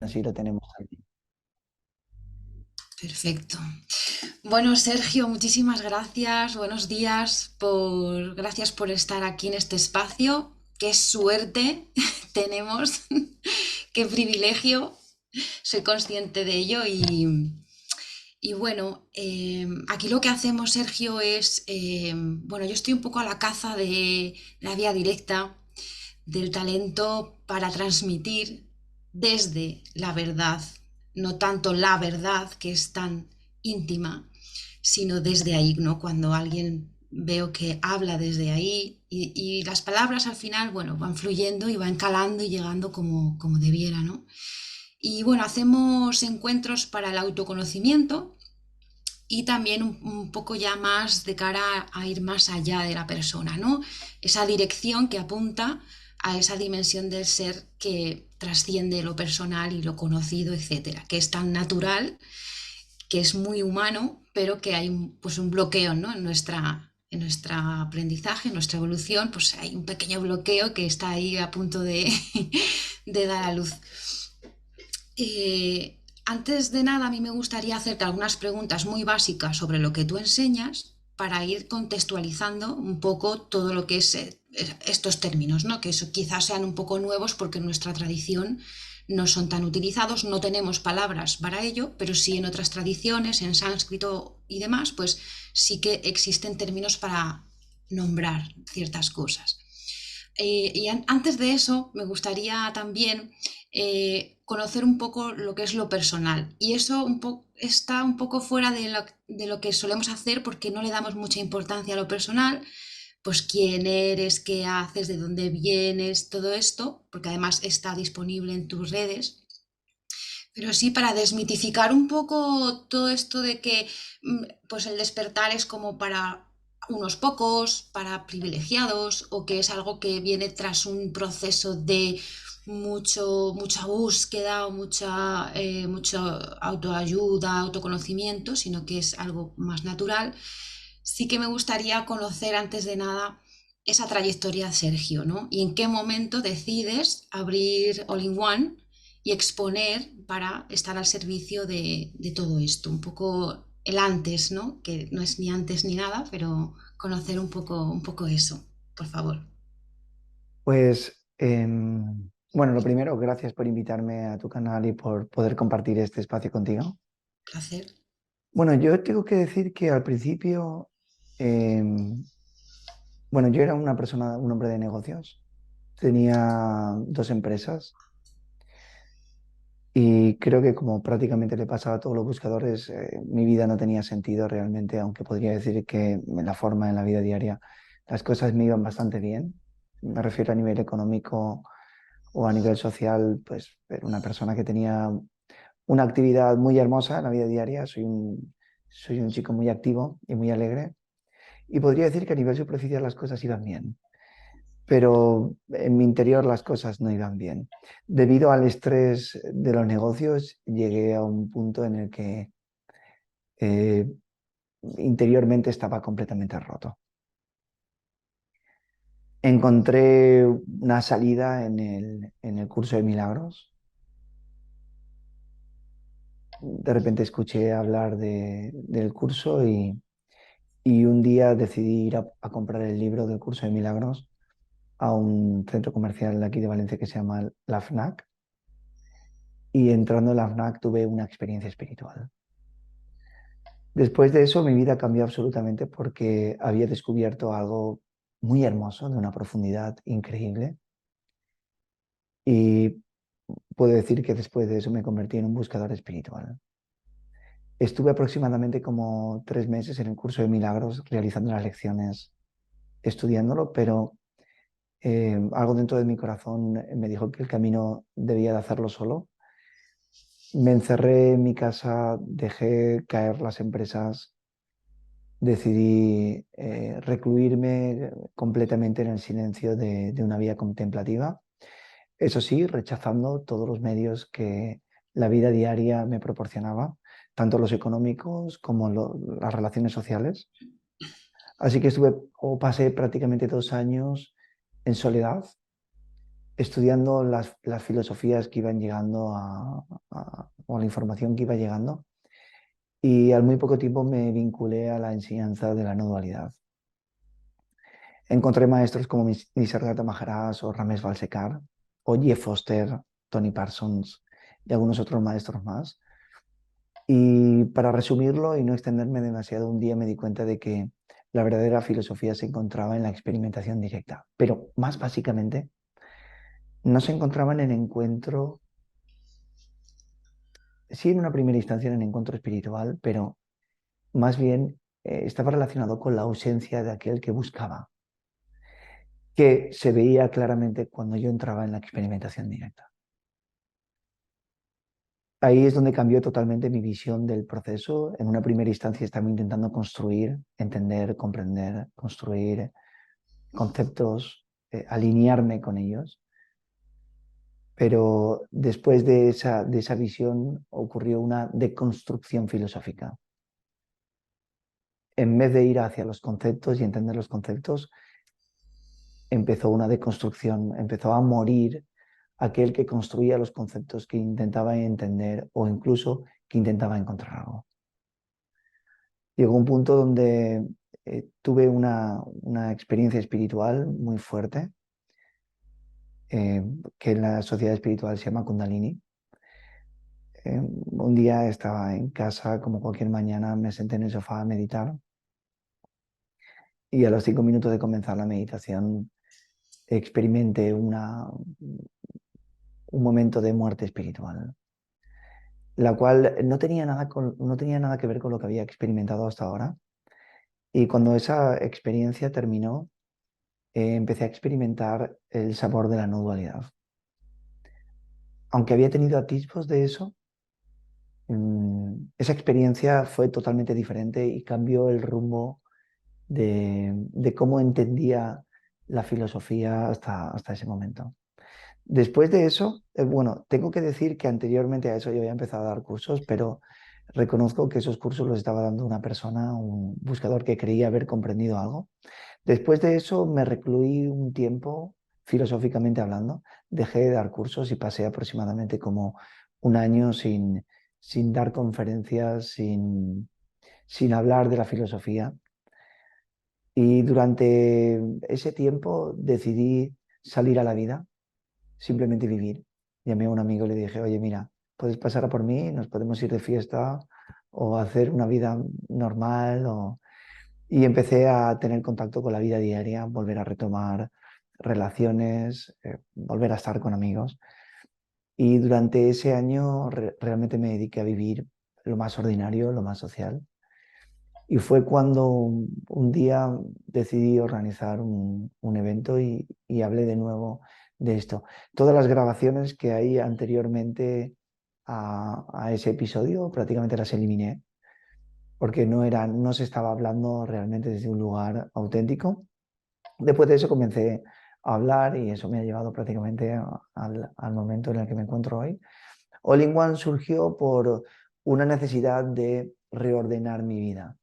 así lo tenemos también. Perfecto. Bueno, Sergio, muchísimas gracias. Buenos días. Gracias por estar aquí en este espacio. Qué suerte tenemos, qué privilegio. Soy consciente de ello y bueno, aquí lo que hacemos, Sergio, es, bueno, yo estoy un poco a la caza de la vía directa, del talento para transmitir desde la verdad, no tanto la verdad que es tan íntima, sino desde ahí, ¿no? Cuando alguien veo que habla desde ahí y las palabras al final, bueno, van fluyendo y van calando y llegando como debiera, ¿no? Y bueno, hacemos encuentros para el autoconocimiento y también un poco ya más de cara a ir más allá de la persona, ¿no? Esa dirección que apunta a esa dimensión del ser que trasciende lo personal y lo conocido, etcétera, que es tan natural, que es muy humano, pero que hay pues un bloqueo, ¿no? En nuestro aprendizaje, en nuestra evolución, pues hay un pequeño bloqueo que está ahí a punto de, de dar a luz. Antes de nada, a mí me gustaría hacerte algunas preguntas muy básicas sobre lo que tú enseñas para ir contextualizando un poco todo lo que es estos términos, ¿no? Que eso quizás sean un poco nuevos porque en nuestra tradición no son tan utilizados, no tenemos palabras para ello, pero sí en otras tradiciones, en sánscrito y demás, pues sí que existen términos para nombrar ciertas cosas. Antes de eso, me gustaría también conocer un poco lo que es lo personal. Y eso está un poco fuera de lo que solemos hacer porque no le damos mucha importancia a lo personal, pues quién eres, qué haces, de dónde vienes, todo esto, porque además está disponible en tus redes. Pero sí, para desmitificar un poco todo esto de que pues el despertar es como para unos pocos, para privilegiados, o que es algo que viene tras un proceso de mucha búsqueda o mucha autoayuda, autoconocimiento, sino que es algo más natural. Sí que me gustaría conocer antes de nada esa trayectoria de Sergio, ¿no? Y en qué momento decides abrir All in One y exponer para estar al servicio de todo esto. Un poco el antes, ¿no? Que no es ni antes ni nada, pero conocer un poco eso, por favor. Pues, bueno, lo primero, gracias por invitarme a tu canal y por poder compartir este espacio contigo. Placer. Bueno, yo tengo que decir que al principio, em, bueno, yo era una persona, un hombre de negocios. Tenía dos empresas y creo que como prácticamente le pasaba a todos los buscadores, mi vida no tenía sentido realmente, aunque podría decir que en la forma, en la vida diaria, las cosas me iban bastante bien. Me refiero a nivel económico o a nivel social, pues era una persona que tenía una actividad muy hermosa en la vida diaria. Soy un chico muy activo y muy alegre. Y podría decir que a nivel superficial las cosas iban bien, pero en mi interior las cosas no iban bien. Debido al estrés de los negocios, llegué a un punto en el que eh, interiormente estaba completamente roto. Encontré una salida en el curso de milagros. De repente escuché hablar del curso y un día decidí ir a comprar el libro del curso de milagros a un centro comercial de aquí de Valencia que se llama La FNAC, y entrando en la FNAC tuve una experiencia espiritual. Después de eso mi vida cambió absolutamente porque había descubierto algo muy hermoso, de una profundidad increíble, y puedo decir que después de eso me convertí en un buscador espiritual. Estuve aproximadamente como 3 meses en el curso de milagros realizando las lecciones, estudiándolo, pero algo dentro de mi corazón me dijo que el camino debía de hacerlo solo. Me encerré en mi casa, dejé caer las empresas, decidí recluirme completamente en el silencio de una vida contemplativa. Eso sí, rechazando todos los medios que la vida diaria me proporcionaba, tanto los económicos como las relaciones sociales. Así que estuve o pasé prácticamente 2 años en soledad, estudiando las filosofías que iban llegando o la información que iba llegando, y al muy poco tiempo me vinculé a la enseñanza de la no dualidad. Encontré maestros como Nisargadatta Maharaj o Ramesh Valsekar o Jeff Foster, Tony Parsons y algunos otros maestros más. Y para resumirlo y no extenderme demasiado, un día me di cuenta de que la verdadera filosofía se encontraba en la experimentación directa, pero más básicamente no se encontraba en el encuentro, sí en una primera instancia en el encuentro espiritual, pero más bien estaba relacionado con la ausencia de aquel que buscaba, que se veía claramente cuando yo entraba en la experimentación directa. Ahí es donde cambió totalmente mi visión del proceso. En una primera instancia estaba intentando construir, entender, comprender, construir conceptos, alinearme con ellos. Pero después de esa visión ocurrió una deconstrucción filosófica. En vez de ir hacia los conceptos y entender los conceptos, empezó una deconstrucción, empezó a morir aquel que construía los conceptos que intentaba entender o incluso que intentaba encontrar algo. Llegó un punto donde tuve una experiencia espiritual muy fuerte, que en la sociedad espiritual se llama Kundalini. Un día estaba en casa, como cualquier mañana, me senté en el sofá a meditar y a los 5 minutos de comenzar la meditación experimenté un momento de muerte espiritual, la cual no tenía nada que ver con lo que había experimentado hasta ahora. Y cuando esa experiencia terminó, empecé a experimentar el sabor de la no dualidad. Aunque había tenido atisbos de eso, esa experiencia fue totalmente diferente y cambió el rumbo de cómo entendía la filosofía hasta ese momento. Después de eso, bueno, tengo que decir que anteriormente a eso yo había empezado a dar cursos, pero reconozco que esos cursos los estaba dando una persona, un buscador que creía haber comprendido algo. Después de eso me recluí un tiempo, filosóficamente hablando, dejé de dar cursos y pasé aproximadamente como un año sin dar conferencias, sin hablar de la filosofía. Y durante ese tiempo decidí salir a la vida, simplemente vivir. Llamé a un amigo y le dije, oye, mira, puedes pasar a por mí, nos podemos ir de fiesta o hacer una vida normal. Y empecé a tener contacto con la vida diaria, volver a retomar relaciones, volver a estar con amigos. Y durante ese año realmente me dediqué a vivir lo más ordinario, lo más social. Y fue cuando un día decidí organizar un evento y hablé de nuevo de esto. Todas las grabaciones que hay anteriormente a ese episodio prácticamente las eliminé porque no se estaba hablando realmente desde un lugar auténtico. Después de eso comencé a hablar y eso me ha llevado prácticamente al momento en el que me encuentro hoy. All in One surgió por una necesidad de reordenar mi vida.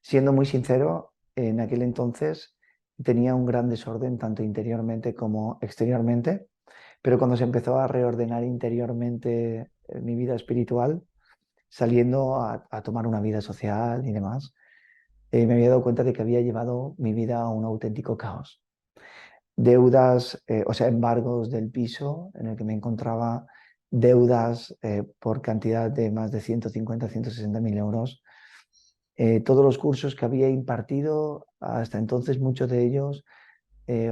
Siendo muy sincero, en aquel entonces tenía un gran desorden tanto interiormente como exteriormente, pero cuando se empezó a reordenar interiormente mi vida espiritual, saliendo a tomar una vida social y demás, me había dado cuenta de que había llevado mi vida a un auténtico caos. Deudas, o sea, embargos del piso en el que me encontraba, deudas por cantidad de más de 150, 160 mil euros. Todos los cursos que había impartido hasta entonces, muchos de ellos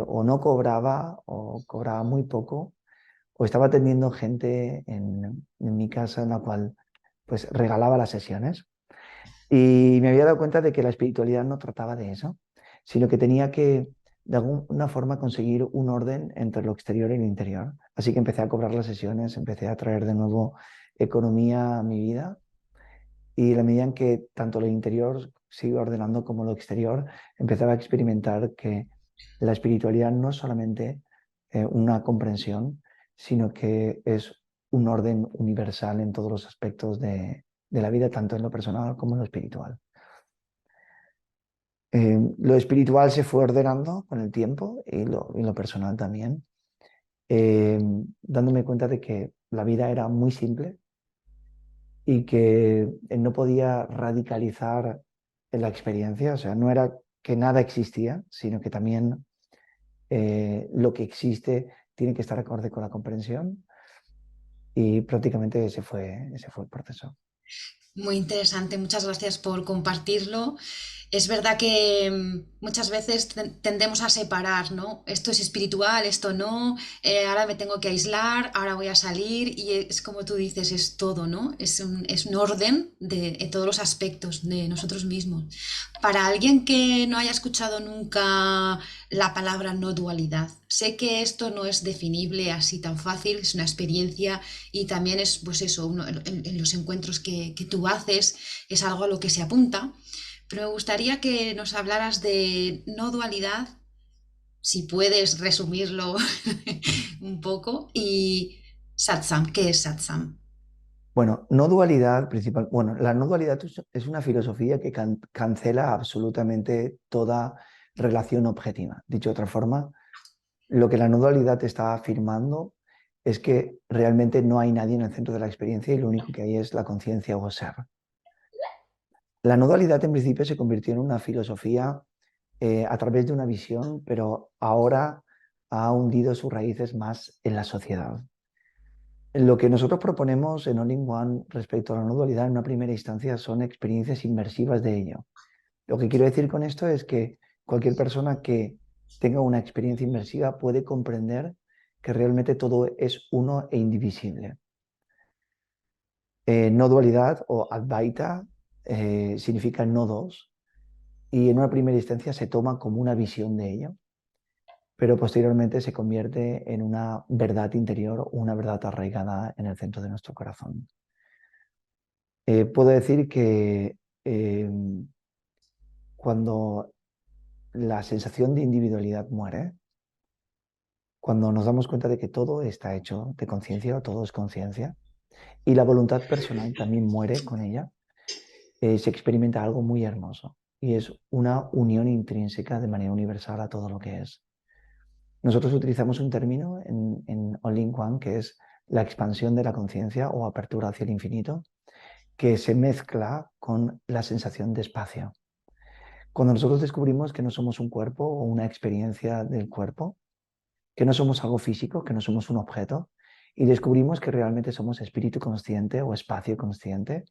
o no cobraba o cobraba muy poco, o estaba atendiendo gente en mi casa en la cual pues regalaba las sesiones. Y me había dado cuenta de que la espiritualidad no trataba de eso, sino que tenía que, de alguna forma, conseguir un orden entre lo exterior y lo interior. Así que empecé a cobrar las sesiones, empecé a traer de nuevo economía a mi vida y la medida en que tanto lo interior se iba ordenando como lo exterior, empezaba a experimentar que la espiritualidad no es solamente una comprensión, sino que es un orden universal en todos los aspectos de la vida, tanto en lo personal como en lo espiritual. Lo espiritual se fue ordenando con el tiempo y lo personal también. eh, dándome cuenta de que la vida era muy simple y que no podía radicalizar en la experiencia, o sea, no era que nada existía, sino que también lo que existe tiene que estar acorde con la comprensión y prácticamente ese fue el proceso. Muy interesante, muchas gracias por compartirlo. Es verdad que muchas veces tendemos a separar, ¿no? Esto es espiritual, esto no, ahora me tengo que aislar, ahora voy a salir y es como tú dices, es todo, ¿no? Es un orden de todos los aspectos de nosotros mismos. Para alguien que no haya escuchado nunca la palabra no dualidad, sé que esto no es definible así tan fácil, es una experiencia y también es, pues eso, en los encuentros que tú haces, es algo a lo que se apunta. Pero me gustaría que nos hablaras de no dualidad, si puedes resumirlo un poco, y satsang. ¿Qué es satsang? Bueno, no dualidad principal. Bueno, la no dualidad es una filosofía que cancela absolutamente toda relación objetiva. Dicho de otra forma, lo que la no dualidad está afirmando es que realmente no hay nadie en el centro de la experiencia y lo único que hay es la conciencia o ser. La no dualidad en principio se convirtió en una filosofía a través de una visión, pero ahora ha hundido sus raíces más en la sociedad. Lo que nosotros proponemos en All in One respecto a la no dualidad en una primera instancia son experiencias inmersivas de ello. Lo que quiero decir con esto es que cualquier persona que tenga una experiencia inmersiva puede comprender que realmente todo es uno e indivisible. No dualidad o Advaita significa no dos y en una primera instancia se toma como una visión de ello, pero posteriormente se convierte en una verdad interior o una verdad arraigada en el centro de nuestro corazón. Puedo decir que eh, cuando la sensación de individualidad muere, cuando nos damos cuenta de que todo está hecho de conciencia, todo es conciencia, y la voluntad personal también muere con ella, se experimenta algo muy hermoso y es una unión intrínseca de manera universal a todo lo que es. Nosotros utilizamos un término en All in One que es la expansión de la conciencia o apertura hacia el infinito, que se mezcla con la sensación de espacio. Cuando nosotros descubrimos que no somos un cuerpo o una experiencia del cuerpo, que no somos algo físico, que no somos un objeto, y descubrimos que realmente somos espíritu consciente o espacio consciente,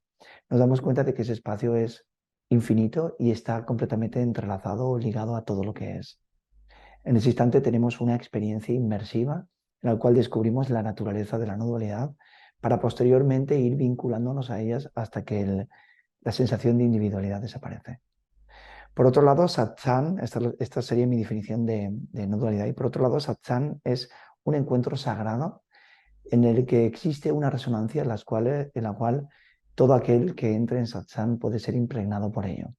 nos damos cuenta de que ese espacio es infinito y está completamente entrelazado o ligado a todo lo que es. En ese instante tenemos una experiencia inmersiva en la cual descubrimos la naturaleza de la no dualidad para posteriormente ir vinculándonos a ellas hasta que la sensación de individualidad desaparece. Por otro lado, satsang, esta sería mi definición de no dualidad, y por otro lado, satsang es un encuentro sagrado en el que existe una resonancia en la cual todo aquel que entre en satsang puede ser impregnado por ello.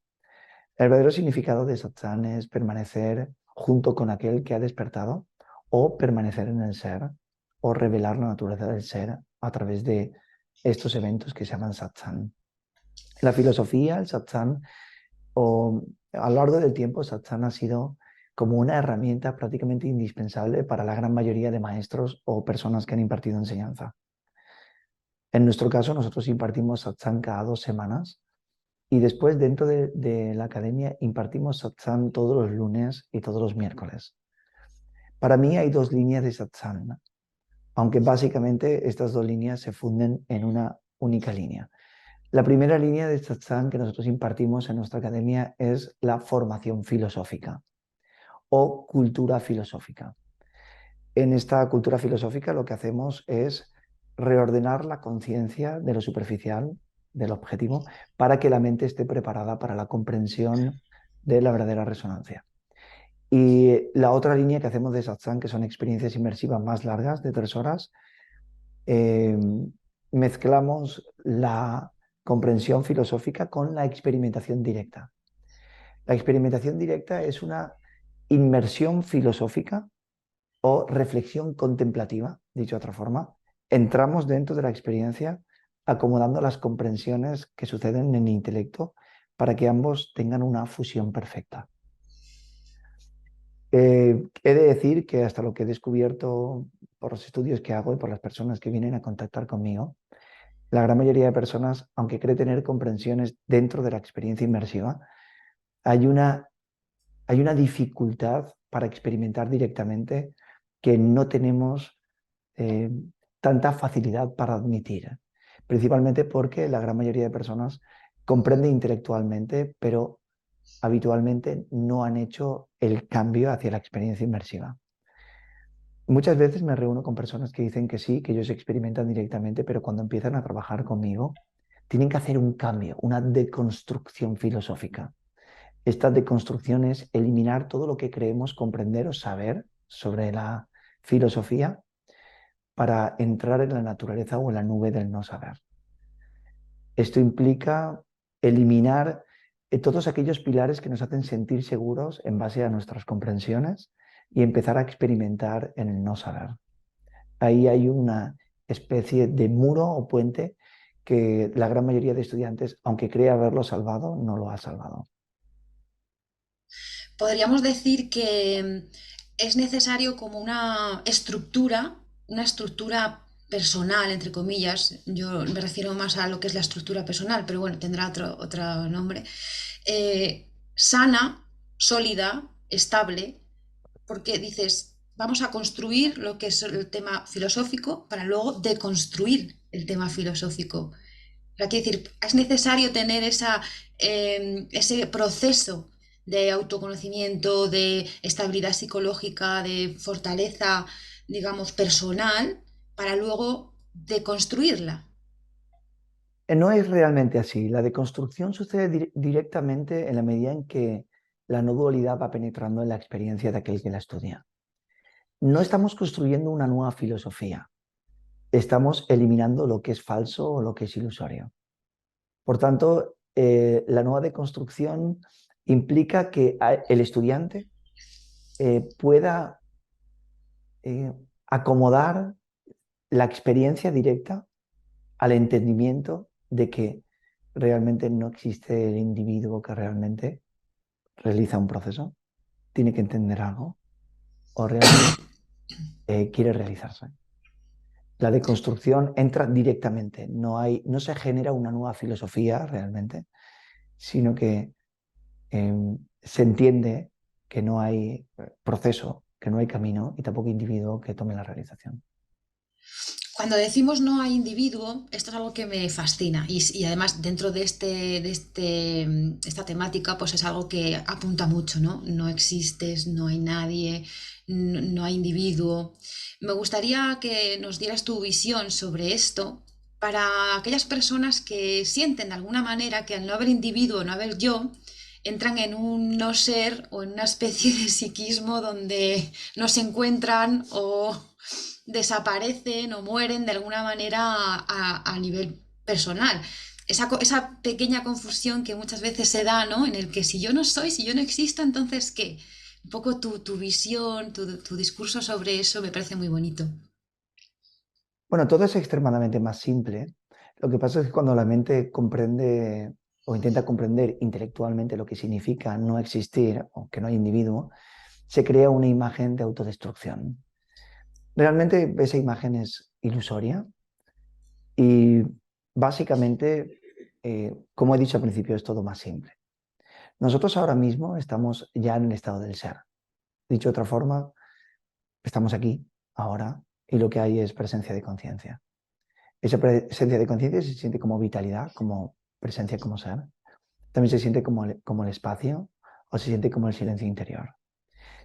El verdadero significado de satsang es permanecer junto con aquel que ha despertado o permanecer en el ser o revelar la naturaleza del ser a través de estos eventos que se llaman satsang. La filosofía, el satsang o a lo largo del tiempo, satsang ha sido como una herramienta prácticamente indispensable para la gran mayoría de maestros o personas que han impartido enseñanza. En nuestro caso, nosotros impartimos satsang cada 2 semanas y después dentro de la academia impartimos satsang todos los lunes y todos los miércoles. Para mí hay 2 líneas de satsang, aunque básicamente estas 2 líneas se funden en una única línea. La primera línea de satsang que nosotros impartimos en nuestra academia es la formación filosófica o cultura filosófica. En esta cultura filosófica lo que hacemos es reordenar la conciencia de lo superficial, del objetivo, para que la mente esté preparada para la comprensión de la verdadera resonancia. Y la otra línea que hacemos de satsang, que son experiencias inmersivas más largas, de 3 horas, eh, mezclamos la comprensión filosófica con la experimentación directa. La experimentación directa es una inmersión filosófica o reflexión contemplativa, dicho de otra forma. Entramos dentro de la experiencia acomodando las comprensiones que suceden en el intelecto para que ambos tengan una fusión perfecta. He de decir que hasta lo que he descubierto por los estudios que hago y por las personas que vienen a contactar conmigo, la gran mayoría de personas, aunque cree tener comprensiones dentro de la experiencia inmersiva, hay una dificultad para experimentar directamente que no tenemos eh, tanta facilidad para admitir, principalmente porque la gran mayoría de personas comprende intelectualmente, pero habitualmente no han hecho el cambio hacia la experiencia inmersiva. Muchas veces me reúno con personas que dicen que sí, que ellos experimentan directamente, pero cuando empiezan a trabajar conmigo, tienen que hacer un cambio, una deconstrucción filosófica. Esta deconstrucción es eliminar todo lo que creemos comprender o saber sobre la filosofía para entrar en la naturaleza o en la nube del no saber. Esto implica eliminar todos aquellos pilares que nos hacen sentir seguros en base a nuestras comprensiones y empezar a experimentar en el no saber. Ahí hay una especie de muro o puente que la gran mayoría de estudiantes, aunque cree haberlo salvado, no lo ha salvado. Podríamos decir que es necesario como una estructura personal, entre comillas. Yo me refiero más a lo que es la estructura personal, pero bueno, tendrá otro nombre. Sana, sólida, estable, porque dices, vamos a construir lo que es el tema filosófico para luego deconstruir el tema filosófico. O sea, quiero decir, es necesario tener ese proceso de autoconocimiento, de estabilidad psicológica, de fortaleza, digamos, personal, para luego deconstruirla. No es realmente así. La deconstrucción sucede directamente en la medida en que la no dualidad va penetrando en la experiencia de aquel que la estudia. No estamos construyendo una nueva filosofía, estamos eliminando lo que es falso o lo que es ilusorio. Por tanto, la nueva deconstrucción implica que el estudiante pueda eh, acomodar la experiencia directa al entendimiento de que realmente no existe el individuo que realmente realiza un proceso, tiene que entender algo o realmente quiere realizarse. La deconstrucción entra directamente, no se genera una nueva filosofía realmente, sino que eh, se entiende que no hay proceso, que no hay camino y tampoco individuo que tome la realización. Cuando decimos no hay individuo, esto es algo que me fascina y además dentro esta temática pues es algo que apunta mucho, ¿no? No existes, no hay nadie, no hay individuo. Me gustaría que nos dieras tu visión sobre esto para aquellas personas que sienten de alguna manera que al no haber individuo, no haber yo, entran en un no ser o en una especie de psiquismo donde no se encuentran o desaparecen o mueren de alguna manera a nivel personal. Esa pequeña confusión que muchas veces se da, ¿no? En el que si yo no soy, si yo no existo, entonces ¿qué? Un poco tu visión, tu discurso sobre eso me parece muy bonito. Bueno, todo es extremadamente más simple. Lo que pasa es que cuando la mente comprende o intenta comprender intelectualmente lo que significa no existir o que no hay individuo, se crea una imagen de autodestrucción. Realmente esa imagen es ilusoria y básicamente, como he dicho al principio, es todo más simple. Nosotros ahora mismo estamos ya en el estado del ser. Dicho de otra forma, estamos aquí, ahora, y lo que hay es presencia de conciencia. Esa presencia de conciencia se siente como vitalidad, como presencia como ser. También se siente como el espacio o se siente como el silencio interior.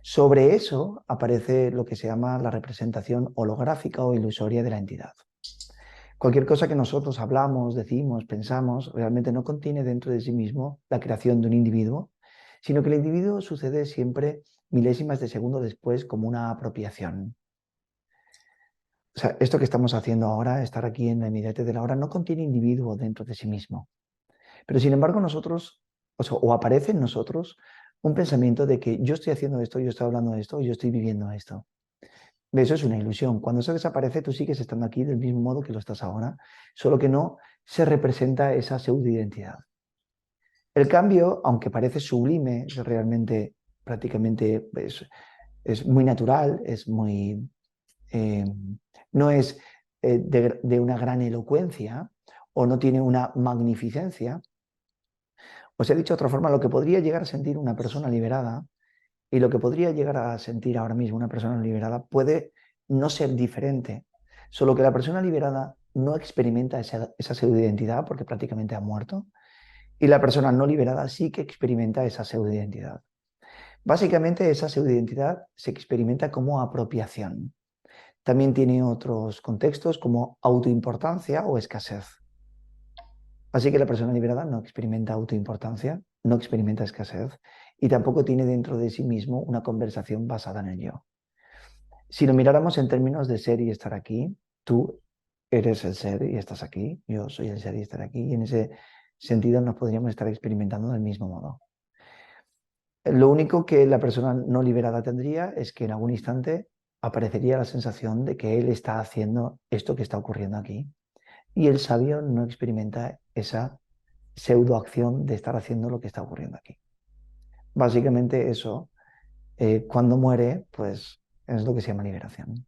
Sobre eso aparece lo que se llama la representación holográfica o ilusoria de la entidad. Cualquier cosa que nosotros hablamos, decimos, pensamos, realmente no contiene dentro de sí mismo la creación de un individuo, sino que el individuo sucede siempre milésimas de segundo después como una apropiación. O sea, esto que estamos haciendo ahora, estar aquí en la inmediatez de la hora, no contiene individuo dentro de sí mismo. Pero sin embargo nosotros, o aparece en nosotros un pensamiento de que yo estoy haciendo esto, yo estoy hablando de esto, yo estoy viviendo esto. Eso es una ilusión. Cuando eso desaparece, tú sigues estando aquí del mismo modo que lo estás ahora, solo que no se representa esa pseudo-identidad. El cambio, aunque parece sublime, realmente prácticamente es muy natural, es muy no es de una gran elocuencia o no tiene una magnificencia. Os he dicho de otra forma, lo que podría llegar a sentir una persona liberada y lo que podría llegar a sentir ahora mismo una persona liberada puede no ser diferente, solo que la persona liberada no experimenta esa pseudoidentidad porque prácticamente ha muerto y la persona no liberada sí que experimenta esa pseudoidentidad. Básicamente esa pseudoidentidad se experimenta como apropiación. También tiene otros contextos como autoimportancia o escasez. Así que la persona liberada no experimenta autoimportancia, no experimenta escasez y tampoco tiene dentro de sí mismo una conversación basada en el yo. Si lo miráramos en términos de ser y estar aquí, tú eres el ser y estás aquí, yo soy el ser y estar aquí, y en ese sentido nos podríamos estar experimentando del mismo modo. Lo único que la persona no liberada tendría es que en algún instante aparecería la sensación de que él está haciendo esto que está ocurriendo aquí. Y el sabio no experimenta esa pseudoacción de estar haciendo lo que está ocurriendo aquí. Básicamente eso, cuando muere, pues es lo que se llama liberación.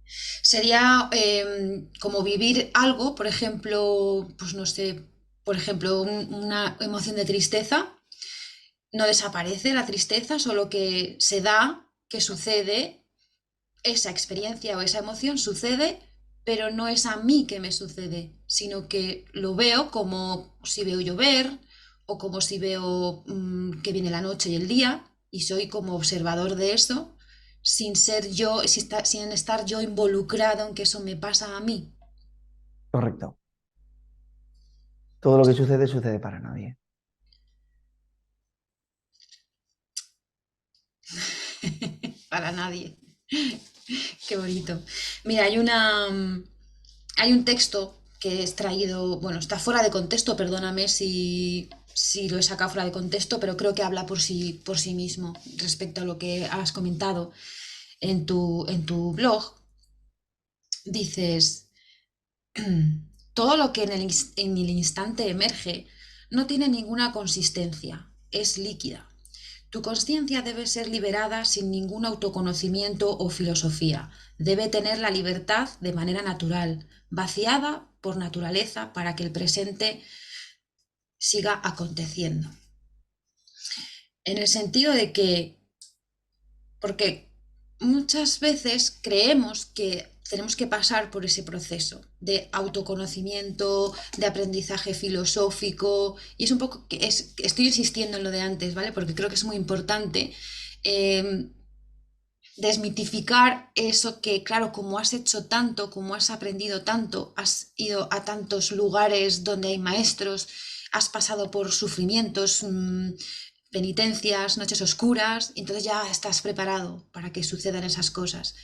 Sería como vivir algo, por ejemplo, pues no sé, por ejemplo, una emoción de tristeza, no desaparece la tristeza, solo que se da, que sucede, esa experiencia o esa emoción sucede, pero no es a mí que me sucede, sino que lo veo como si veo llover o como si veo que viene la noche y el día y soy como observador de eso sin ser yo, sin estar yo involucrado en que eso me pasa a mí. Correcto. Todo lo que sucede sucede para nadie. Para nadie. Qué bonito. Mira, hay un texto que he extraído, bueno, está fuera de contexto, perdóname si lo he sacado fuera de contexto, pero creo que habla por sí mismo respecto a lo que has comentado en tu blog. Dices, todo lo que en el instante emerge no tiene ninguna consistencia, es líquida. Tu conciencia debe ser liberada sin ningún autoconocimiento o filosofía. Debe tener la libertad de manera natural, vaciada por naturaleza para que el presente siga aconteciendo. En el sentido de que, porque muchas veces creemos que tenemos que pasar por ese proceso de autoconocimiento, de aprendizaje filosófico, y es un poco que estoy insistiendo en lo de antes, ¿vale? Porque creo que es muy importante eh, desmitificar eso que, claro, como has hecho tanto, como has aprendido tanto, has ido a tantos lugares donde hay maestros, has pasado por sufrimientos, penitencias, noches oscuras, y entonces ya estás preparado para que sucedan esas cosas.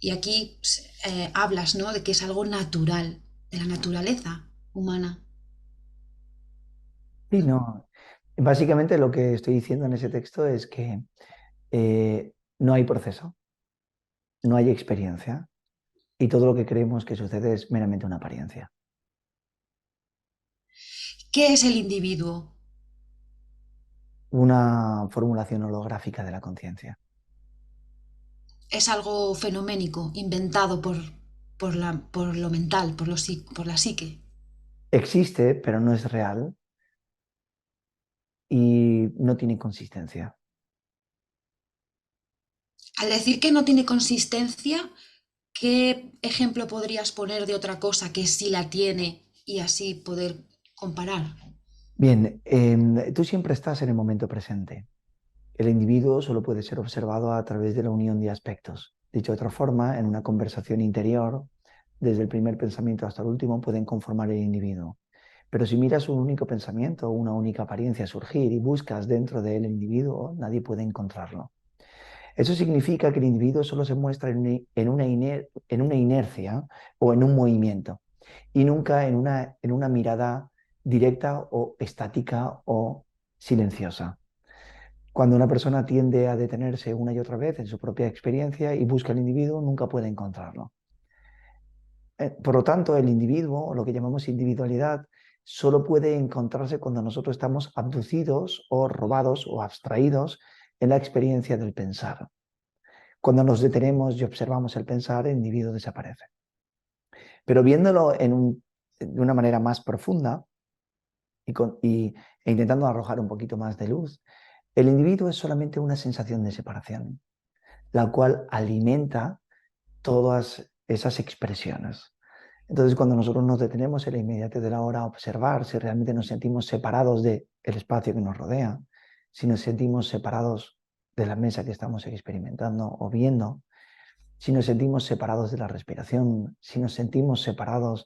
Y aquí pues, hablas, ¿no?, de que es algo natural, de la naturaleza humana. Sí, no. Básicamente lo que estoy diciendo en ese texto es que no hay proceso, no hay experiencia y todo lo que creemos que sucede es meramente una apariencia. ¿Qué es el individuo? Una formulación holográfica de la conciencia. Es algo fenoménico, inventado por lo mental, por la psique. Existe, pero no es real y no tiene consistencia. Al decir que no tiene consistencia, ¿qué ejemplo podrías poner de otra cosa que sí la tiene y así poder comparar? Bien, tú siempre estás en el momento presente. El individuo solo puede ser observado a través de la unión de aspectos. Dicho de otra forma, en una conversación interior, desde el primer pensamiento hasta el último, pueden conformar el individuo. Pero si miras un único pensamiento o una única apariencia surgir y buscas dentro de él el individuo, nadie puede encontrarlo. Eso significa que el individuo solo se muestra en una inercia o en un movimiento y nunca en una mirada directa o estática o silenciosa. Cuando una persona tiende a detenerse una y otra vez en su propia experiencia y busca al individuo, nunca puede encontrarlo. Por lo tanto, el individuo, o lo que llamamos individualidad, solo puede encontrarse cuando nosotros estamos abducidos o robados o abstraídos en la experiencia del pensar. Cuando nos detenemos y observamos el pensar, el individuo desaparece. Pero viéndolo de una manera más profunda e intentando arrojar un poquito más de luz, el individuo es solamente una sensación de separación, la cual alimenta todas esas expresiones. Entonces, cuando nosotros nos detenemos en la inmediatez de la hora a observar si realmente nos sentimos separados del espacio que nos rodea, si nos sentimos separados de la mesa que estamos experimentando o viendo, si nos sentimos separados de la respiración, si nos sentimos separados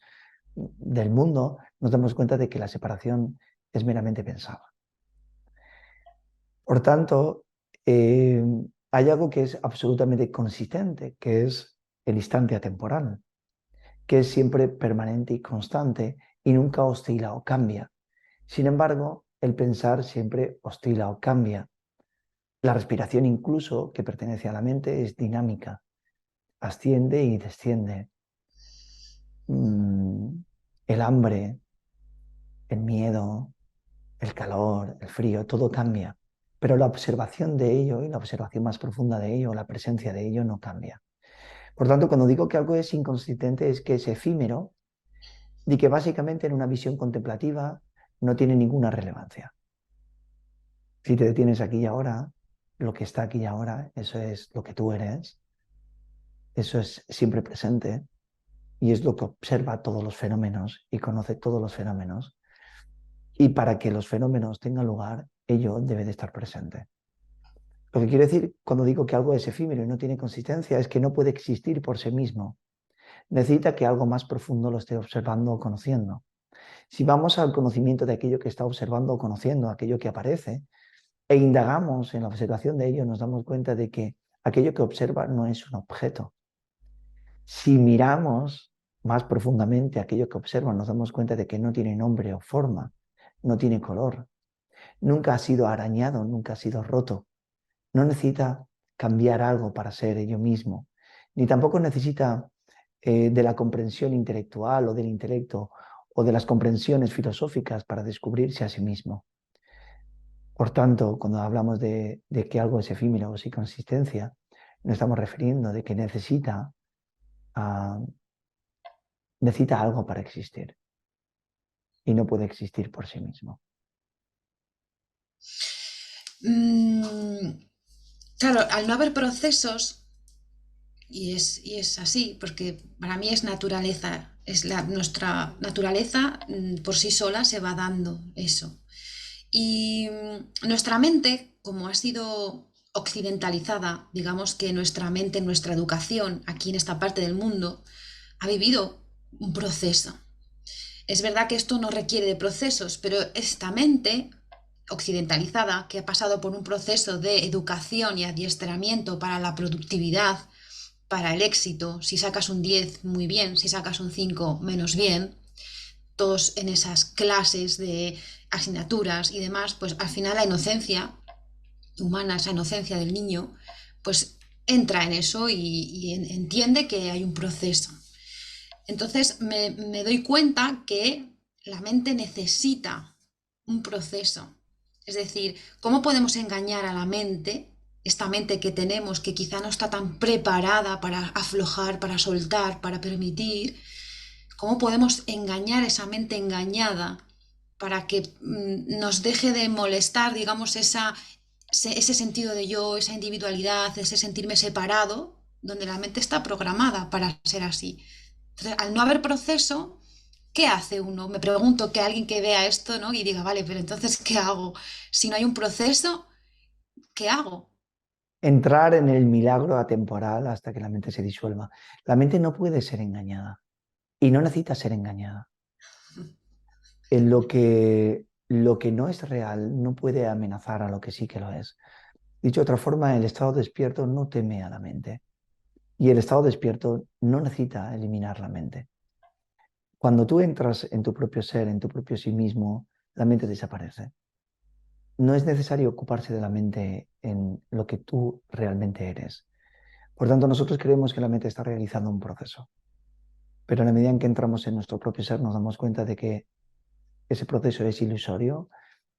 del mundo, nos damos cuenta de que la separación es meramente pensada. Por tanto, hay algo que es absolutamente consistente, que es el instante atemporal, que es siempre permanente y constante y nunca oscila o cambia. Sin embargo, el pensar siempre oscila o cambia. La respiración incluso, que pertenece a la mente, es dinámica, asciende y desciende. El hambre, el miedo, el calor, el frío, todo cambia. Pero la observación de ello y la observación más profunda de ello, la presencia de ello, no cambia. Por tanto, cuando digo que algo es inconsistente es que es efímero y que básicamente en una visión contemplativa no tiene ninguna relevancia. Si te detienes aquí y ahora, lo que está aquí y ahora, eso es lo que tú eres, eso es siempre presente y es lo que observa todos los fenómenos y conoce todos los fenómenos. Y para que los fenómenos tengan lugar, ello debe de estar presente. Lo que quiero decir cuando digo que algo es efímero y no tiene consistencia es que no puede existir por sí mismo. Necesita que algo más profundo lo esté observando o conociendo. Si vamos al conocimiento de aquello que está observando o conociendo, aquello que aparece, e indagamos en la observación de ello, nos damos cuenta de que aquello que observa no es un objeto. Si miramos más profundamente aquello que observa, nos damos cuenta de que no tiene nombre o forma, no tiene color, nunca ha sido arañado, nunca ha sido roto. No necesita cambiar algo para ser ello mismo, ni tampoco necesita de la comprensión intelectual o del intelecto o de las comprensiones filosóficas para descubrirse a sí mismo. Por tanto, cuando hablamos de que algo es efímero o sin consistencia, nos estamos refiriendo de que necesita algo para existir y no puede existir por sí mismo. Claro, al no haber procesos, y es así, porque para mí es naturaleza, nuestra naturaleza por sí sola se va dando eso. Y nuestra mente, como ha sido occidentalizada, digamos que nuestra mente, nuestra educación aquí en esta parte del mundo, ha vivido un proceso. Es verdad que esto no requiere de procesos, pero esta mente occidentalizada, que ha pasado por un proceso de educación y adiestramiento para la productividad, para el éxito, si sacas un 10 muy bien, si sacas un 5 menos bien, todos en esas clases de asignaturas y demás, pues al final la inocencia humana, esa inocencia del niño, pues entra en eso y entiende que hay un proceso. Entonces me doy cuenta que la mente necesita un proceso. Es decir, ¿cómo podemos engañar a la mente, esta mente que tenemos, que quizá no está tan preparada para aflojar, para soltar, para permitir? ¿Cómo podemos engañar a esa mente engañada para que nos deje de molestar, digamos, ese sentido de yo, esa individualidad, ese sentirme separado, donde la mente está programada para ser así? Entonces, al no haber proceso, ¿qué hace uno? Me pregunto que alguien que vea esto, ¿no? Y diga, vale, pero entonces, ¿qué hago? Si no hay un proceso, ¿qué hago? Entrar en el milagro atemporal hasta que la mente se disuelva. La mente no puede ser engañada y no necesita ser engañada. En lo que no es real no puede amenazar a lo que sí que lo es. Dicho de otra forma, el estado despierto no teme a la mente y el estado despierto no necesita eliminar la mente. Cuando tú entras en tu propio ser, en tu propio sí mismo, la mente desaparece. No es necesario ocuparse de la mente en lo que tú realmente eres. Por tanto, nosotros creemos que la mente está realizando un proceso, pero en la medida en que entramos en nuestro propio ser nos damos cuenta de que ese proceso es ilusorio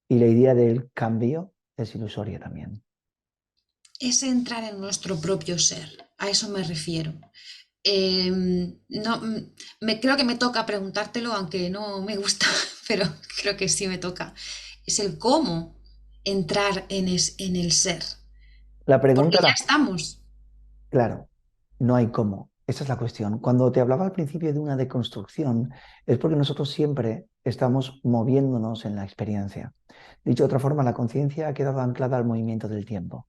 y la idea del cambio es ilusoria también. es entrar en nuestro propio ser, a eso me refiero. No, creo que me toca preguntártelo, aunque no me gusta, pero creo que sí me toca. Es el cómo entrar en el ser, La porque pregunta ya era, estamos. claro, no hay cómo. Esa es la cuestión. Cuando te hablaba al principio de una deconstrucción, es porque nosotros siempre estamos moviéndonos en la experiencia. Dicho de otra forma, la conciencia ha quedado anclada al movimiento del tiempo.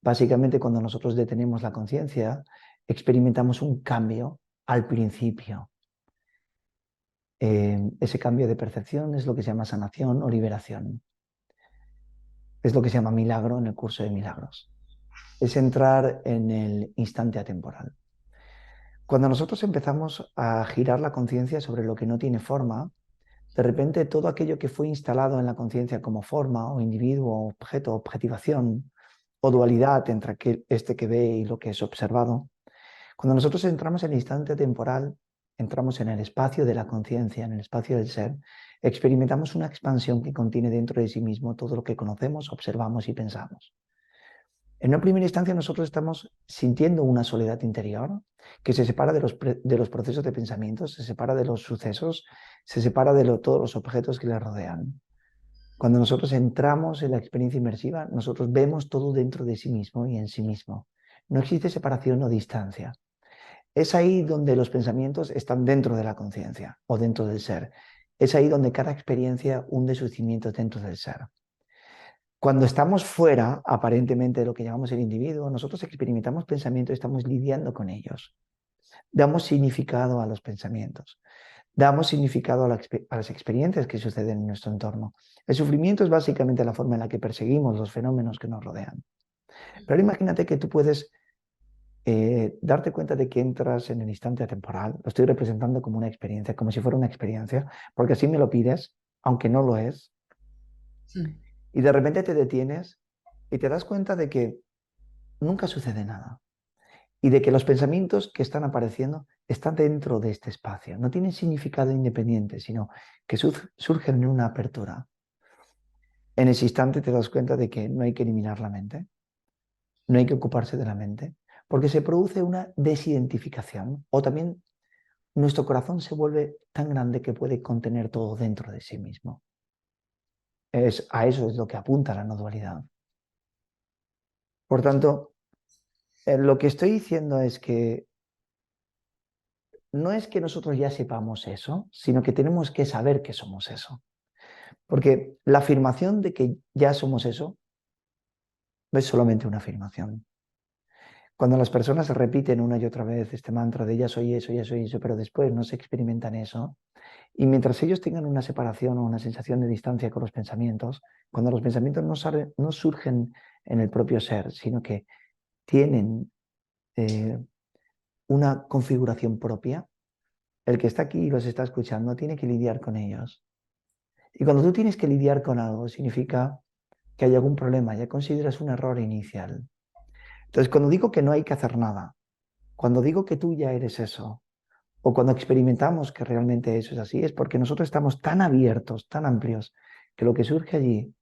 Básicamente, cuando nosotros detenemos la conciencia, experimentamos un cambio al principio. Ese cambio de percepción es lo que se llama sanación o liberación. Es lo que se llama milagro en el curso de milagros. Es entrar en el instante atemporal. Cuando nosotros empezamos a girar la conciencia sobre lo que no tiene forma, de repente todo aquello que fue instalado en la conciencia como forma o individuo, objeto, objetivación o dualidad entre este que ve y lo que es observado, cuando nosotros entramos en el instante temporal, entramos en el espacio de la conciencia, en el espacio del ser, experimentamos una expansión que contiene dentro de sí mismo todo lo que conocemos, observamos y pensamos. En una primera instancia nosotros estamos sintiendo una soledad interior que se separa de los procesos de pensamiento, se separa de los sucesos, se separa de todos los objetos que le rodean. Cuando nosotros entramos en la experiencia inmersiva, nosotros vemos todo dentro de sí mismo y en sí mismo. No existe separación o distancia. Es ahí donde los pensamientos están dentro de la conciencia o dentro del ser. Es ahí donde cada experiencia hunde sus cimientos dentro del ser. Cuando estamos fuera, aparentemente, de lo que llamamos el individuo, nosotros experimentamos pensamientos y estamos lidiando con ellos. Damos significado a los pensamientos, damos significado a las experiencias que suceden en nuestro entorno. El sufrimiento es básicamente la forma en la que perseguimos los fenómenos que nos rodean. Pero imagínate que tú puedes darte cuenta de que entras en el instante atemporal. Lo estoy representando como una experiencia, como si fuera una experiencia, porque así me lo pides, aunque no lo es, Mm. y de repente te detienes y te das cuenta de que nunca sucede nada y de que los pensamientos que están apareciendo están dentro de este espacio. No tienen significado independiente, sino que surgen en una apertura. En ese instante te das cuenta de que no hay que eliminar la mente, no hay que ocuparse de la mente, porque se produce una desidentificación o también nuestro corazón se vuelve tan grande que puede contener todo dentro de sí mismo. A eso es lo que apunta la no dualidad. Por tanto, lo que estoy diciendo es que no es que nosotros ya sepamos eso, sino que tenemos que saber que somos eso. Porque la afirmación de que ya somos eso no es solamente una afirmación. Cuando las personas repiten una y otra vez este mantra de ya soy eso, pero después no se experimentan eso, y mientras ellos tengan una separación o una sensación de distancia con los pensamientos, cuando los pensamientos no surgen en el propio ser, sino que tienen una configuración propia, el que está aquí y los está escuchando tiene que lidiar con ellos. Y cuando tú tienes que lidiar con algo, significa que hay algún problema, ya consideras un error inicial. Entonces, cuando digo que no hay que hacer nada, cuando digo que tú ya eres eso, o cuando experimentamos que realmente eso es así, es porque nosotros estamos tan abiertos, tan amplios, que lo que surge allí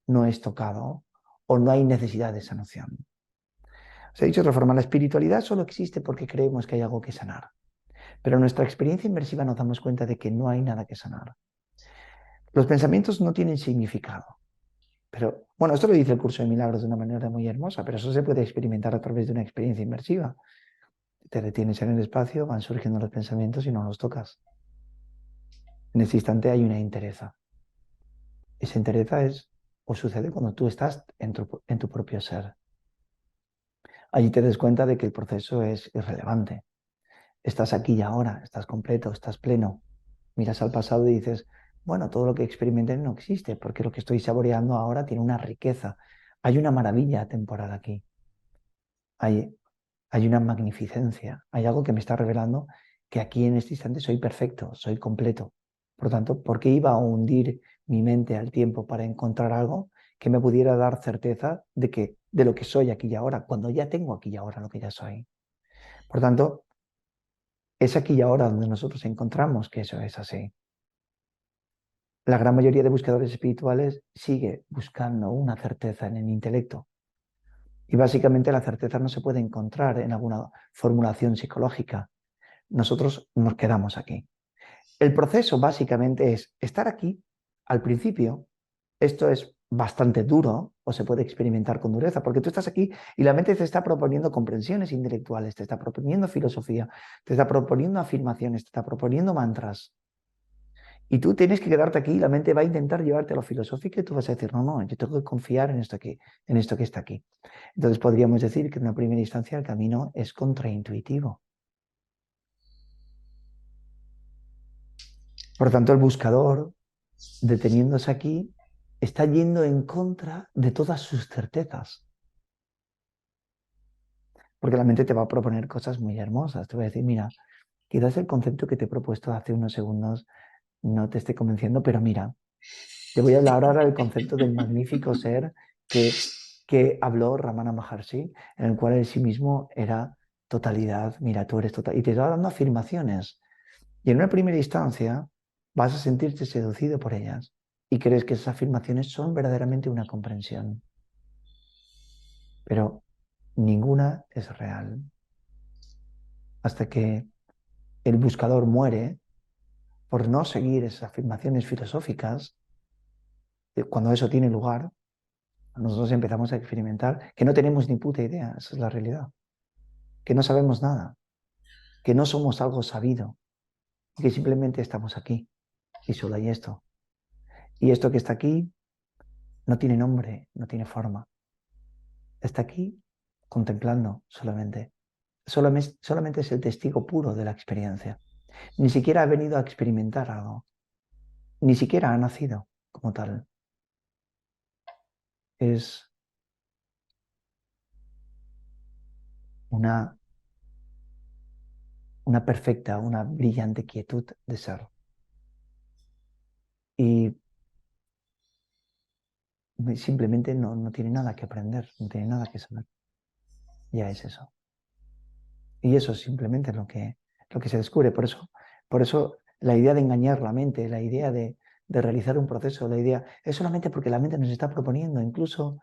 no es tocado o no hay necesidad de sanación. Se ha dicho de otra forma, la espiritualidad solo existe porque creemos que hay algo que sanar. Pero en nuestra experiencia inmersiva nos damos cuenta de que no hay nada que sanar. Los pensamientos no tienen significado. Pero bueno, esto lo dice el curso de milagros de una manera muy hermosa, pero eso se puede experimentar a través de una experiencia inmersiva. Te detienes en el espacio, van surgiendo los pensamientos y no los tocas. En ese instante hay una entereza. Esa entereza es o sucede cuando tú estás en tu propio ser. Allí te das cuenta de que el proceso es irrelevante. Estás aquí y ahora, estás completo, estás pleno. Miras al pasado y dices, bueno, todo lo que experimenté no existe, porque lo que estoy saboreando ahora tiene una riqueza. Hay una maravilla temporal aquí. Hay, hay una magnificencia. Hay algo que me está revelando que aquí en este instante soy perfecto, soy completo. Por lo tanto, ¿por qué iba a hundir mi mente al tiempo para encontrar algo que me pudiera dar certeza de lo que soy aquí y ahora, cuando ya tengo aquí y ahora lo que ya soy? Por tanto, es aquí y ahora donde nosotros encontramos que eso es así. La gran mayoría de buscadores espirituales sigue buscando una certeza en el intelecto, Y básicamente la certeza no se puede encontrar en alguna formulación psicológica. Nosotros nos quedamos aquí. El proceso básicamente es estar aquí al principio. Esto es bastante duro o se puede experimentar con dureza, porque tú estás aquí y la mente te está proponiendo comprensiones intelectuales, te está proponiendo filosofía, te está proponiendo afirmaciones, te está proponiendo mantras. Y tú tienes que quedarte aquí y la mente va a intentar llevarte a lo filosófico y tú vas a decir, no, no, yo tengo que confiar en esto, aquí, en esto que está aquí. Entonces podríamos decir que en una primera instancia el camino es contraintuitivo. Por lo tanto, el buscador, deteniéndose aquí, está yendo en contra de todas sus certezas. Porque la mente te va a proponer cosas muy hermosas. Te va a decir, mira, quizás el concepto que te he propuesto hace unos segundos no te esté convenciendo, pero mira, te voy a hablar ahora del concepto del magnífico ser que habló Ramana Maharshi, en el cual el sí mismo era totalidad. Mira, tú eres total. Y te va dando afirmaciones. Y en una primera instancia vas a sentirte seducido por ellas y crees que esas afirmaciones son verdaderamente una comprensión. Pero ninguna es real. Hasta que el buscador muere por no seguir esas afirmaciones filosóficas, cuando eso tiene lugar, nosotros empezamos a experimentar que no tenemos ni puta idea, esa es la realidad, que no sabemos nada, que no somos algo sabido, que simplemente estamos aquí y solo hay esto. Y esto que está aquí no tiene nombre, no tiene forma. Está aquí contemplando solamente. Solamente es el testigo puro de la experiencia. Ni siquiera ha venido a experimentar algo, ni siquiera ha nacido como tal. Es una, una perfecta, una brillante quietud de ser. Y simplemente no tiene nada que aprender, no tiene nada que saber. Ya es eso. Y eso es simplemente lo que se descubre. Por eso la idea de engañar la mente, la idea de realizar un proceso, la idea es solamente porque la mente nos está proponiendo incluso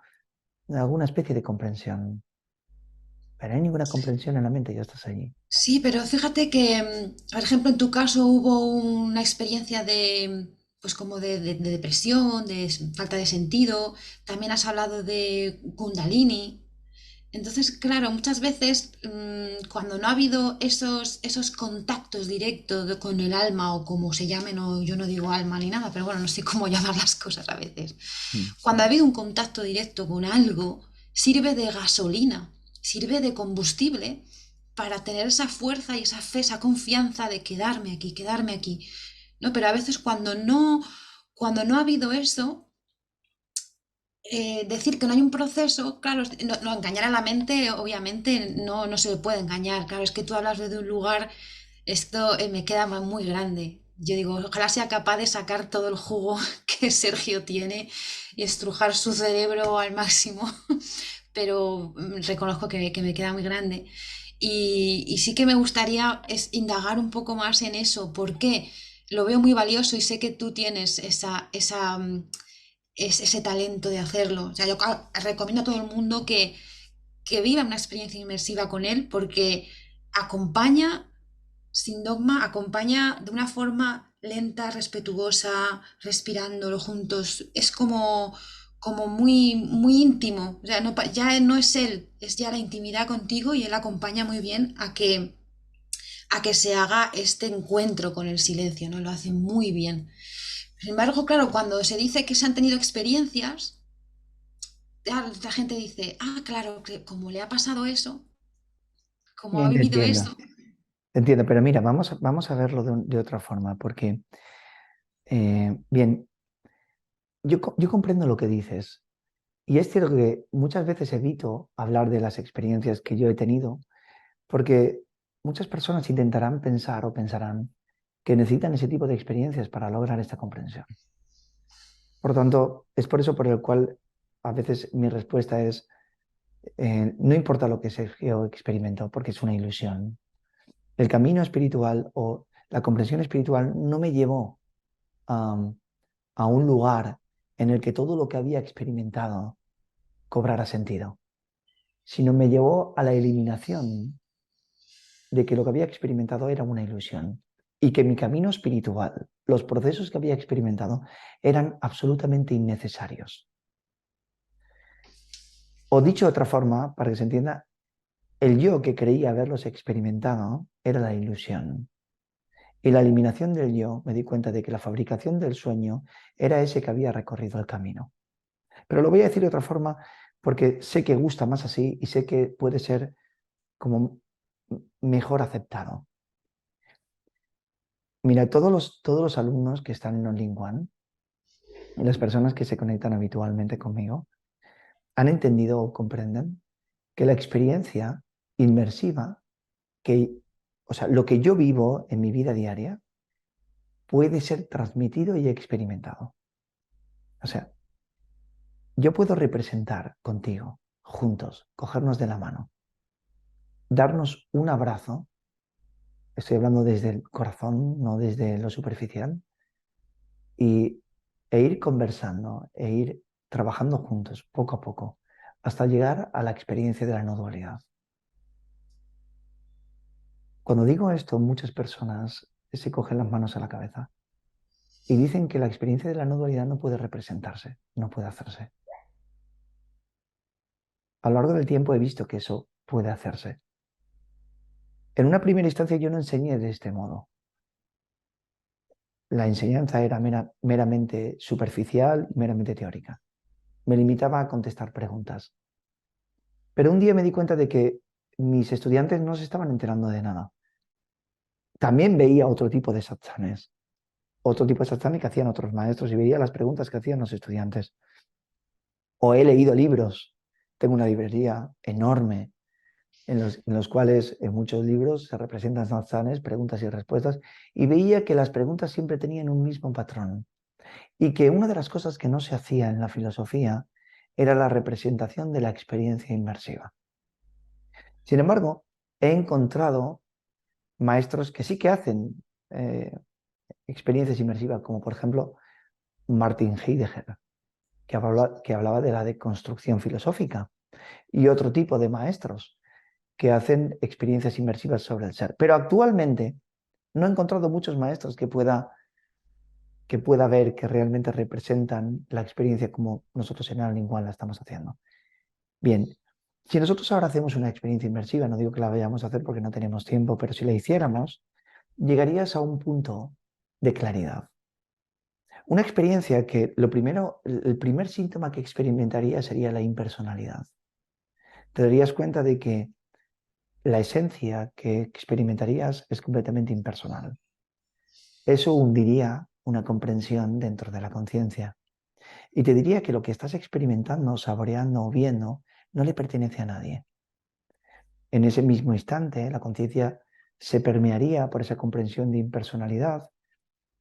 alguna especie de comprensión. Pero no hay ninguna comprensión en la mente, ya estás allí. Sí, pero fíjate que, por ejemplo, en tu caso hubo una experiencia de, pues como de depresión, de falta de sentido. También has hablado de Kundalini. Entonces, claro, muchas veces cuando no ha habido esos contactos directos con el alma o como se llamen, o yo no digo alma ni nada, pero bueno, no sé cómo llamar las cosas a veces. Mm. Cuando ha habido un contacto directo con algo, sirve de gasolina, sirve de combustible para tener esa fuerza y esa fe, esa confianza de quedarme aquí, quedarme aquí. ¿No? Pero a veces cuando no ha habido eso, decir que no hay un proceso, claro, no, engañar a la mente, obviamente no se le puede engañar. Claro, es que tú hablas de un lugar, esto me queda muy grande. Yo digo, ojalá sea capaz de sacar todo el jugo que Sergio tiene y estrujar su cerebro al máximo, pero reconozco que me queda muy grande. Y sí que me gustaría es indagar un poco más en eso, porque lo veo muy valioso y sé que tú tienes ese talento de hacerlo. O sea, yo recomiendo a todo el mundo que viva una experiencia inmersiva con él porque acompaña sin dogma, acompaña de una forma lenta, respetuosa, respirándolo juntos. Es como muy íntimo. O sea, ya no es él, es ya la intimidad contigo y él acompaña muy bien a que se haga este encuentro con el silencio, ¿no? Lo hace muy bien. Sin embargo, claro, cuando se dice que se han tenido experiencias, la gente dice, ah, claro, que como le ha pasado eso, como ha Bien, te vivido entiendo, eso. te entiendo, pero mira, vamos a verlo de otra forma, porque, bien, yo comprendo lo que dices, y es cierto que muchas veces evito hablar de las experiencias que yo he tenido, porque muchas personas intentarán pensar o pensarán que necesitan ese tipo de experiencias para lograr esta comprensión. Por lo tanto, es por eso por el cual a veces mi respuesta es, no importa lo que Sergio experimentó, porque es una ilusión. El camino espiritual o la comprensión espiritual no me llevó a, a un lugar en el que todo lo que había experimentado cobrara sentido. sino me llevó a la eliminación de que lo que había experimentado era una ilusión y que mi camino espiritual, los procesos que había experimentado, eran absolutamente innecesarios. O dicho de otra forma, para que se entienda, el yo que creía haberlos experimentado era la ilusión. Y la eliminación del yo, me di cuenta de que la fabricación del sueño era ese que había recorrido el camino. Pero lo voy a decir de otra forma porque sé que gusta más así y sé que puede ser como mejor aceptado. Mira, todos los alumnos que están en Only One y las personas que se conectan habitualmente conmigo han entendido o comprenden que la experiencia inmersiva, o sea, lo que yo vivo en mi vida diaria, puede ser transmitido y experimentado. O sea, yo puedo representar contigo, juntos, cogernos de la mano, darnos un abrazo, estoy hablando desde el corazón, no desde lo superficial, e ir conversando, e ir trabajando juntos, poco a poco, hasta llegar a la experiencia de la no dualidad. Cuando digo esto, muchas personas se cogen las manos a la cabeza y dicen que la experiencia de la no dualidad no puede representarse, no puede hacerse. A lo largo del tiempo he visto que eso puede hacerse. En una primera instancia yo no enseñé de este modo. La enseñanza era meramente superficial, meramente teórica. Me limitaba a contestar preguntas. Pero un día me di cuenta de que mis estudiantes no se estaban enterando de nada. También veía otro tipo de satsanes que hacían otros maestros y veía las preguntas que hacían los estudiantes. O he leído libros. Tengo una librería enorme en los cuales en muchos libros se representan satsanes, preguntas y respuestas, y veía que las preguntas siempre tenían un mismo patrón y que una de las cosas que no se hacía en la filosofía era la representación de la experiencia inmersiva. Sin embargo, he encontrado maestros que sí que hacen experiencias inmersivas, como por ejemplo Martin Heidegger, que hablaba de la deconstrucción filosófica, y otro tipo de maestros que hacen experiencias inmersivas sobre el ser. Pero actualmente no he encontrado muchos maestros que pueda ver que realmente representan la experiencia como nosotros en All in One la estamos haciendo. Bien, si nosotros ahora hacemos una experiencia inmersiva, no digo que la vayamos a hacer porque no tenemos tiempo, pero si la hiciéramos, llegarías a un punto de claridad. Una experiencia que el primer síntoma que experimentaría sería la impersonalidad. Te darías cuenta de que la esencia que experimentarías es completamente impersonal. Eso hundiría una comprensión dentro de la conciencia. Y te diría que lo que estás experimentando, saboreando o viendo no le pertenece a nadie. En ese mismo instante, la conciencia se permearía por esa comprensión de impersonalidad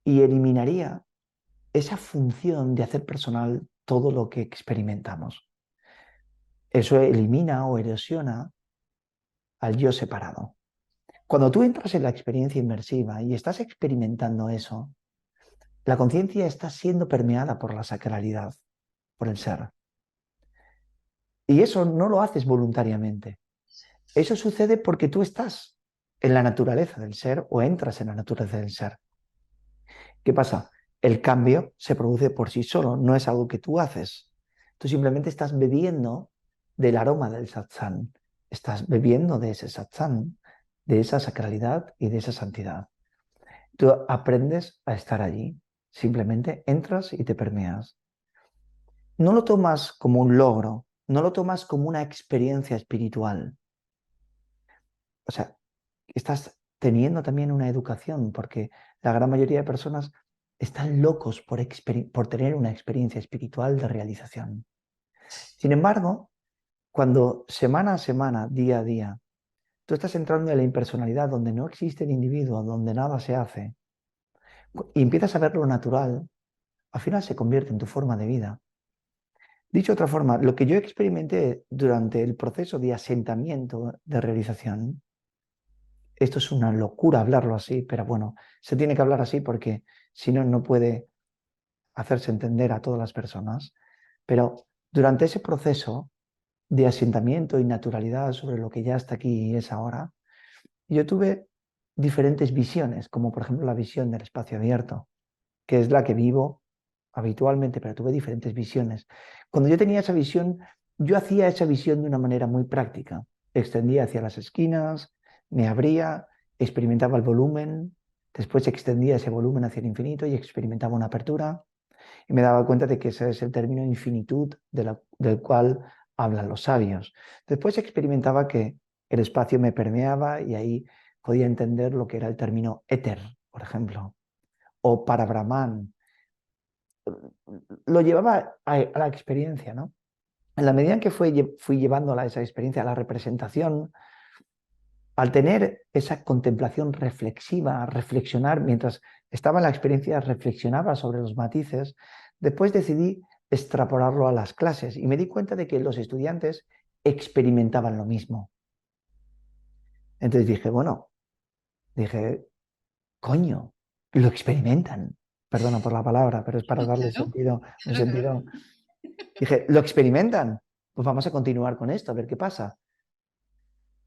y eliminaría esa función de hacer personal todo lo que experimentamos. Eso elimina o erosiona al yo separado. Cuando tú entras en la experiencia inmersiva y estás experimentando eso, la conciencia está siendo permeada por la sacralidad, por el ser. Y eso no lo haces voluntariamente. Eso sucede porque tú estás en la naturaleza del ser o entras en la naturaleza del ser. ¿Qué pasa? El cambio se produce por sí solo, no es algo que tú haces. Tú simplemente estás bebiendo del aroma del satsang, estás bebiendo de ese satsang, de esa sacralidad y de esa santidad. Tú aprendes a estar allí, simplemente entras y te permeas. No lo tomas como un logro, no lo tomas como una experiencia espiritual. O sea, estás teniendo también una educación, porque la gran mayoría de personas están locos por tener una experiencia espiritual de realización. Sin embargo, cuando semana a semana, día a día, tú estás entrando en la impersonalidad donde no existe el individuo, donde nada se hace, y empiezas a ver lo natural, al final se convierte en tu forma de vida. Dicho de otra forma, lo que yo experimenté durante el proceso de asentamiento de realización, esto es una locura hablarlo así, pero bueno, se tiene que hablar así porque si no, no puede hacerse entender a todas las personas. Pero durante ese proceso de asentamiento y naturalidad sobre lo que ya está aquí y es ahora, yo tuve diferentes visiones, como por ejemplo la visión del espacio abierto, que es la que vivo habitualmente, pero tuve diferentes visiones. Cuando yo tenía esa visión, yo hacía esa visión de una manera muy práctica. Extendía hacia las esquinas, me abría, experimentaba el volumen, después extendía ese volumen hacia el infinito y experimentaba una apertura y me daba cuenta de que ese es el término infinitud del cual hablan los sabios. Después experimentaba que el espacio me permeaba y ahí podía entender lo que era el término éter, por ejemplo, o para Brahman. Lo llevaba a la experiencia, ¿no? En la medida en que fui llevándola a esa experiencia, a la representación, al tener esa contemplación reflexiva, reflexionar, mientras estaba en la experiencia, reflexionaba sobre los matices, después decidí extrapolarlo a las clases y me di cuenta de que los estudiantes experimentaban lo mismo. Entonces dije, coño, lo experimentan. Perdona por la palabra, pero es para darle Claro, un claro, claro. sentido. Dije, ¿lo experimentan? Pues vamos a continuar con esto, a ver qué pasa.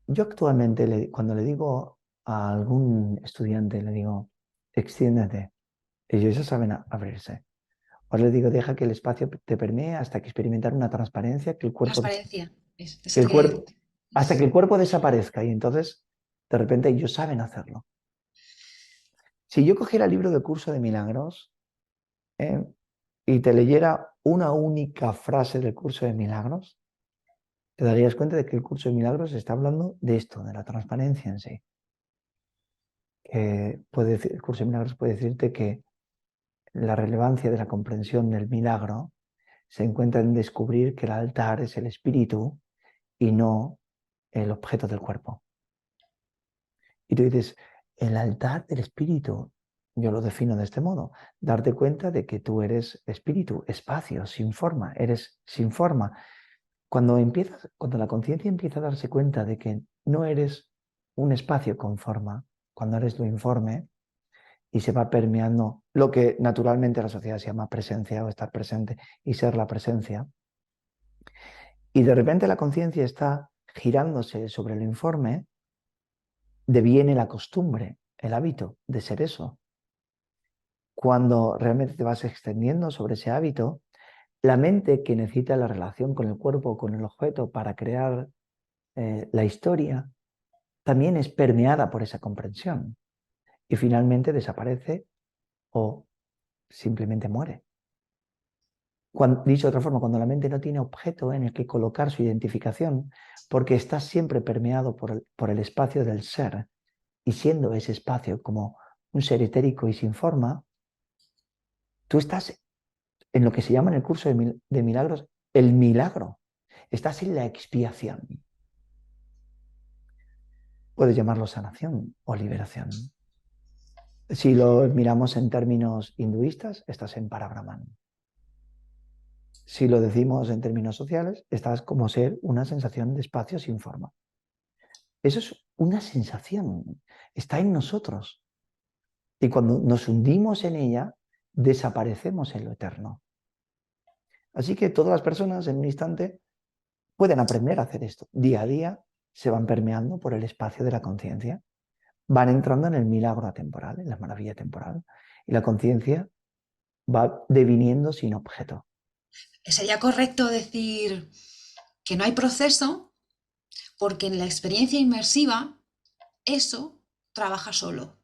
Yo actualmente, cuando le digo a algún estudiante, le digo, extiéndete. Ellos ya saben abrirse. Ahora les digo, deja que el espacio te permee hasta que experimentar una transparencia, Transparencia. que Eso el te quería decir. cuerpo, hasta que el cuerpo desaparezca. Y entonces, de repente, ellos saben hacerlo. Si yo cogiera el libro de Curso de Milagros ¿eh? y te leyera una única frase del Curso de Milagros, te darías cuenta de que el Curso de Milagros está hablando de esto, de la transparencia en sí. El Curso de Milagros puede decirte que la relevancia de la comprensión del milagro se encuentra en descubrir que el altar es el espíritu y no el objeto del cuerpo. Y tú dices, el altar del espíritu, yo lo defino de este modo, darte cuenta de que tú eres espíritu, espacio, sin forma, eres sin forma. Cuando la conciencia empieza a darse cuenta de que no eres un espacio con forma, cuando eres lo informe, y se va permeando lo que naturalmente la sociedad se llama presencia o estar presente y ser la presencia. Y de repente la conciencia está girándose sobre el informe, deviene la costumbre, el hábito de ser eso. Cuando realmente te vas extendiendo sobre ese hábito, la mente que necesita la relación con el cuerpo, con el objeto para crear la historia, también es permeada por esa comprensión y finalmente desaparece o simplemente muere. Dicho de otra forma, cuando la mente no tiene objeto en el que colocar su identificación, porque está siempre permeado por el espacio del ser, y siendo ese espacio como un ser etérico y sin forma, tú estás en lo que se llama en el curso de milagros el milagro. Estás en la expiación. Puedes llamarlo sanación o liberación. Si lo miramos en términos hinduistas, estás en Parabrahman. Si lo decimos en términos sociales, estás como ser una sensación de espacio sin forma. Eso es una sensación, está en nosotros. Y cuando nos hundimos en ella, desaparecemos en lo eterno. Así que todas las personas en un instante pueden aprender a hacer esto. Día a día se van permeando por el espacio de la conciencia, van entrando en el milagro atemporal, en la maravilla temporal, y la conciencia va deviniendo sin objeto. Sería correcto decir que no hay proceso porque en la experiencia inmersiva eso trabaja solo,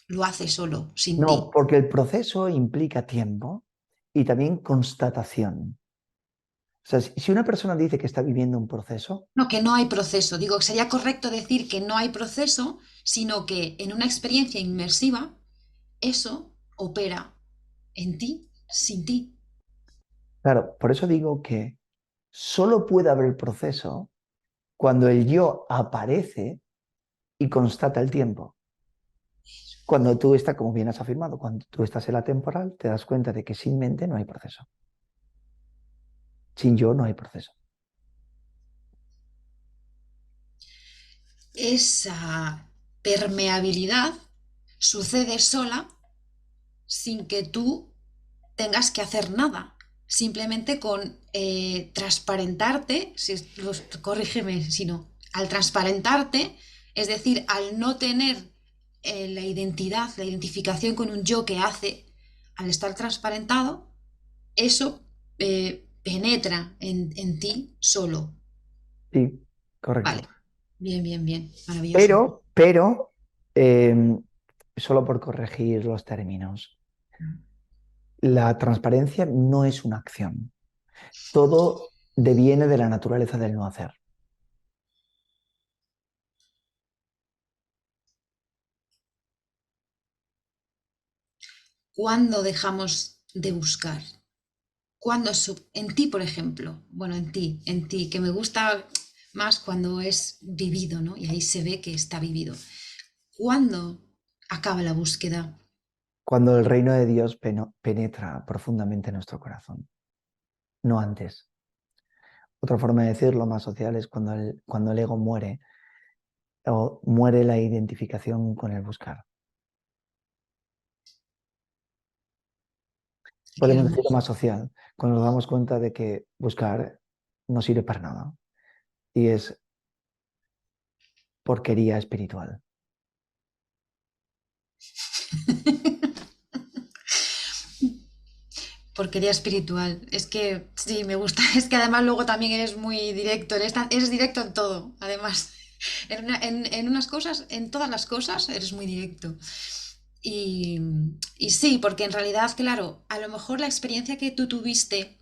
lo hace solo, sin No, ti. porque el proceso implica tiempo y también constatación. O sea, si una persona dice que está viviendo un proceso, No, que no hay proceso. Digo, que sería correcto decir que no hay proceso, sino que en una experiencia inmersiva eso opera en ti, sin ti. claro, por eso digo que solo puede haber proceso cuando el yo aparece y constata el tiempo. Cuando tú estás, como bien has afirmado, cuando tú estás en la temporal, te das cuenta de que sin mente no hay proceso. Sin yo no hay proceso. Esa permeabilidad sucede sola sin que tú tengas que hacer nada. simplemente con transparentarte, corrígeme si no, al transparentarte, es decir, al no tener la identidad, la identificación con un yo que hace, al estar transparentado, eso penetra en ti solo. Sí, correcto. Vale, bien, bien, bien, maravilloso. Pero, solo por corregir los términos, la transparencia no es una acción. Todo deviene de la naturaleza del no hacer. ¿Cuándo dejamos de buscar? Cuando en ti, por ejemplo, bueno, en ti, que me gusta más cuando es vivido, ¿no? Y ahí se ve que está vivido. ¿Cuándo acaba la búsqueda? Cuando el reino de Dios penetra profundamente en nuestro corazón, no antes. Otra forma de decirlo más social es cuando el ego muere o muere la identificación con el buscar. Qué Podemos decirlo hermoso. más social, cuando nos damos cuenta de que buscar no sirve para nada y es porquería espiritual. Porquería espiritual. Es que sí, me gusta. Es que además luego también eres muy directo. Eres directo en todo. Además, en unas cosas, en todas las cosas, eres muy directo. Y, y sí, porque en realidad, claro, a lo mejor la experiencia que tú tuviste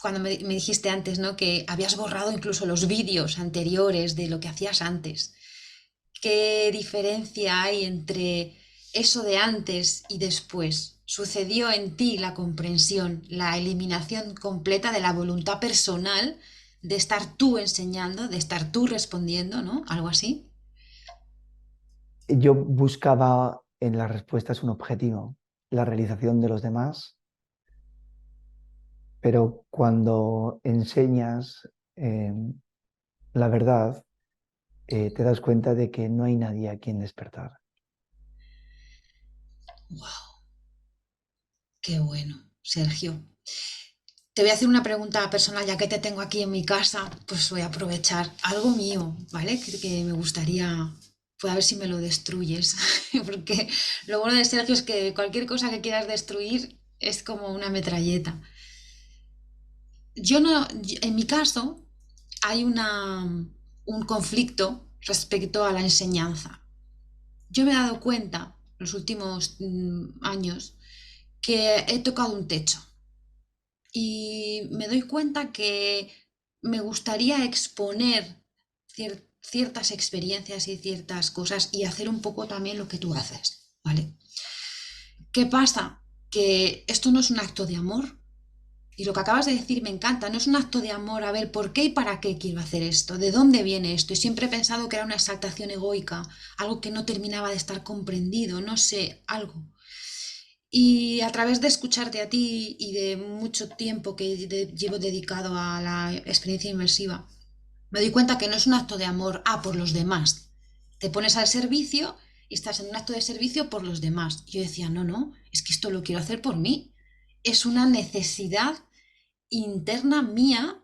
cuando me dijiste antes, ¿no? Que habías borrado incluso los vídeos anteriores de lo que hacías antes. ¿Qué diferencia hay entre eso de antes y después? ¿Sucedió en ti la comprensión, la eliminación completa de la voluntad personal de estar tú enseñando, de estar tú respondiendo, ¿no? Algo así. Yo buscaba en las respuestas un objetivo, la realización de los demás, pero cuando enseñas la verdad, te das cuenta de que no hay nadie a quien despertar. ¡Wow! ¡Qué bueno, Sergio! Te voy a hacer una pregunta personal, ya que te tengo aquí en mi casa, pues voy a aprovechar algo mío, ¿vale? Que me gustaría, pues a ver si me lo destruyes, porque lo bueno de Sergio es que cualquier cosa que quieras destruir es como una metralleta. Yo no, en mi caso, hay un conflicto respecto a la enseñanza. Yo me he dado cuenta los últimos años que he tocado un techo y me doy cuenta que me gustaría exponer ciertas experiencias y ciertas cosas y hacer un poco también lo que tú haces, ¿vale? ¿Qué pasa? Que esto no es un acto de amor. Y lo que acabas de decir me encanta, no es un acto de amor a ver por qué y para qué quiero hacer esto, de dónde viene esto. Y siempre he pensado que era una exaltación egoica, algo que no terminaba de estar comprendido, no sé, algo. Y a través de escucharte a ti y de mucho tiempo que llevo dedicado a la experiencia inmersiva, me doy cuenta que no es un acto de amor por los demás. Te pones al servicio y estás en un acto de servicio por los demás. Y yo decía, no, no, es que esto lo quiero hacer por mí. Es una necesidad interna mía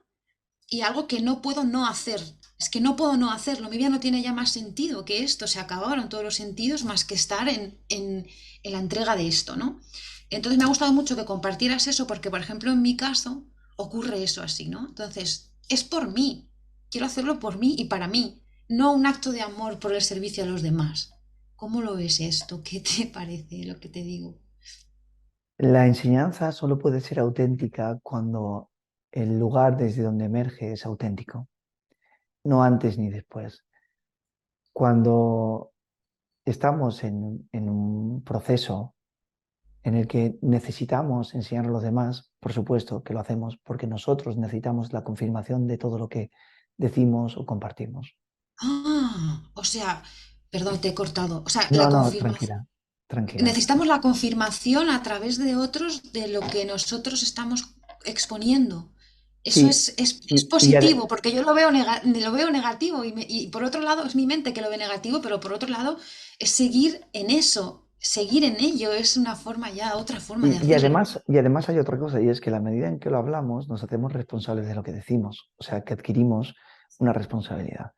y algo que no puedo no hacer. Es que no puedo no hacerlo. Mi vida no tiene ya más sentido que esto. Se acabaron todos los sentidos más que estar en la entrega de esto, ¿no? Entonces me ha gustado mucho que compartieras eso porque, por ejemplo, en mi caso ocurre eso así, ¿no? Entonces, es por mí. Quiero hacerlo por mí y para mí, no un acto de amor por el servicio a los demás. ¿Cómo lo ves esto? ¿Qué te parece lo que te digo? La enseñanza solo puede ser auténtica cuando el lugar desde donde emerge es auténtico, no antes ni después. Cuando estamos en un proceso en el que necesitamos enseñar a los demás, por supuesto que lo hacemos porque nosotros necesitamos la confirmación de todo lo que decimos o compartimos. O sea, perdón, te he cortado. O sea, No, la no, confirmación. tranquila, tranquila. Necesitamos la confirmación a través de otros de lo que nosotros estamos exponiendo. Eso Sí, es y positivo, porque yo lo veo negativo y por otro lado es mi mente que lo ve negativo, pero por otro lado es seguir en eso, seguir en ello es una forma ya, otra forma de Y hacerlo. además hay otra cosa, y es que a la medida en que lo hablamos, nos hacemos responsables de lo que decimos, o sea, que adquirimos una responsabilidad.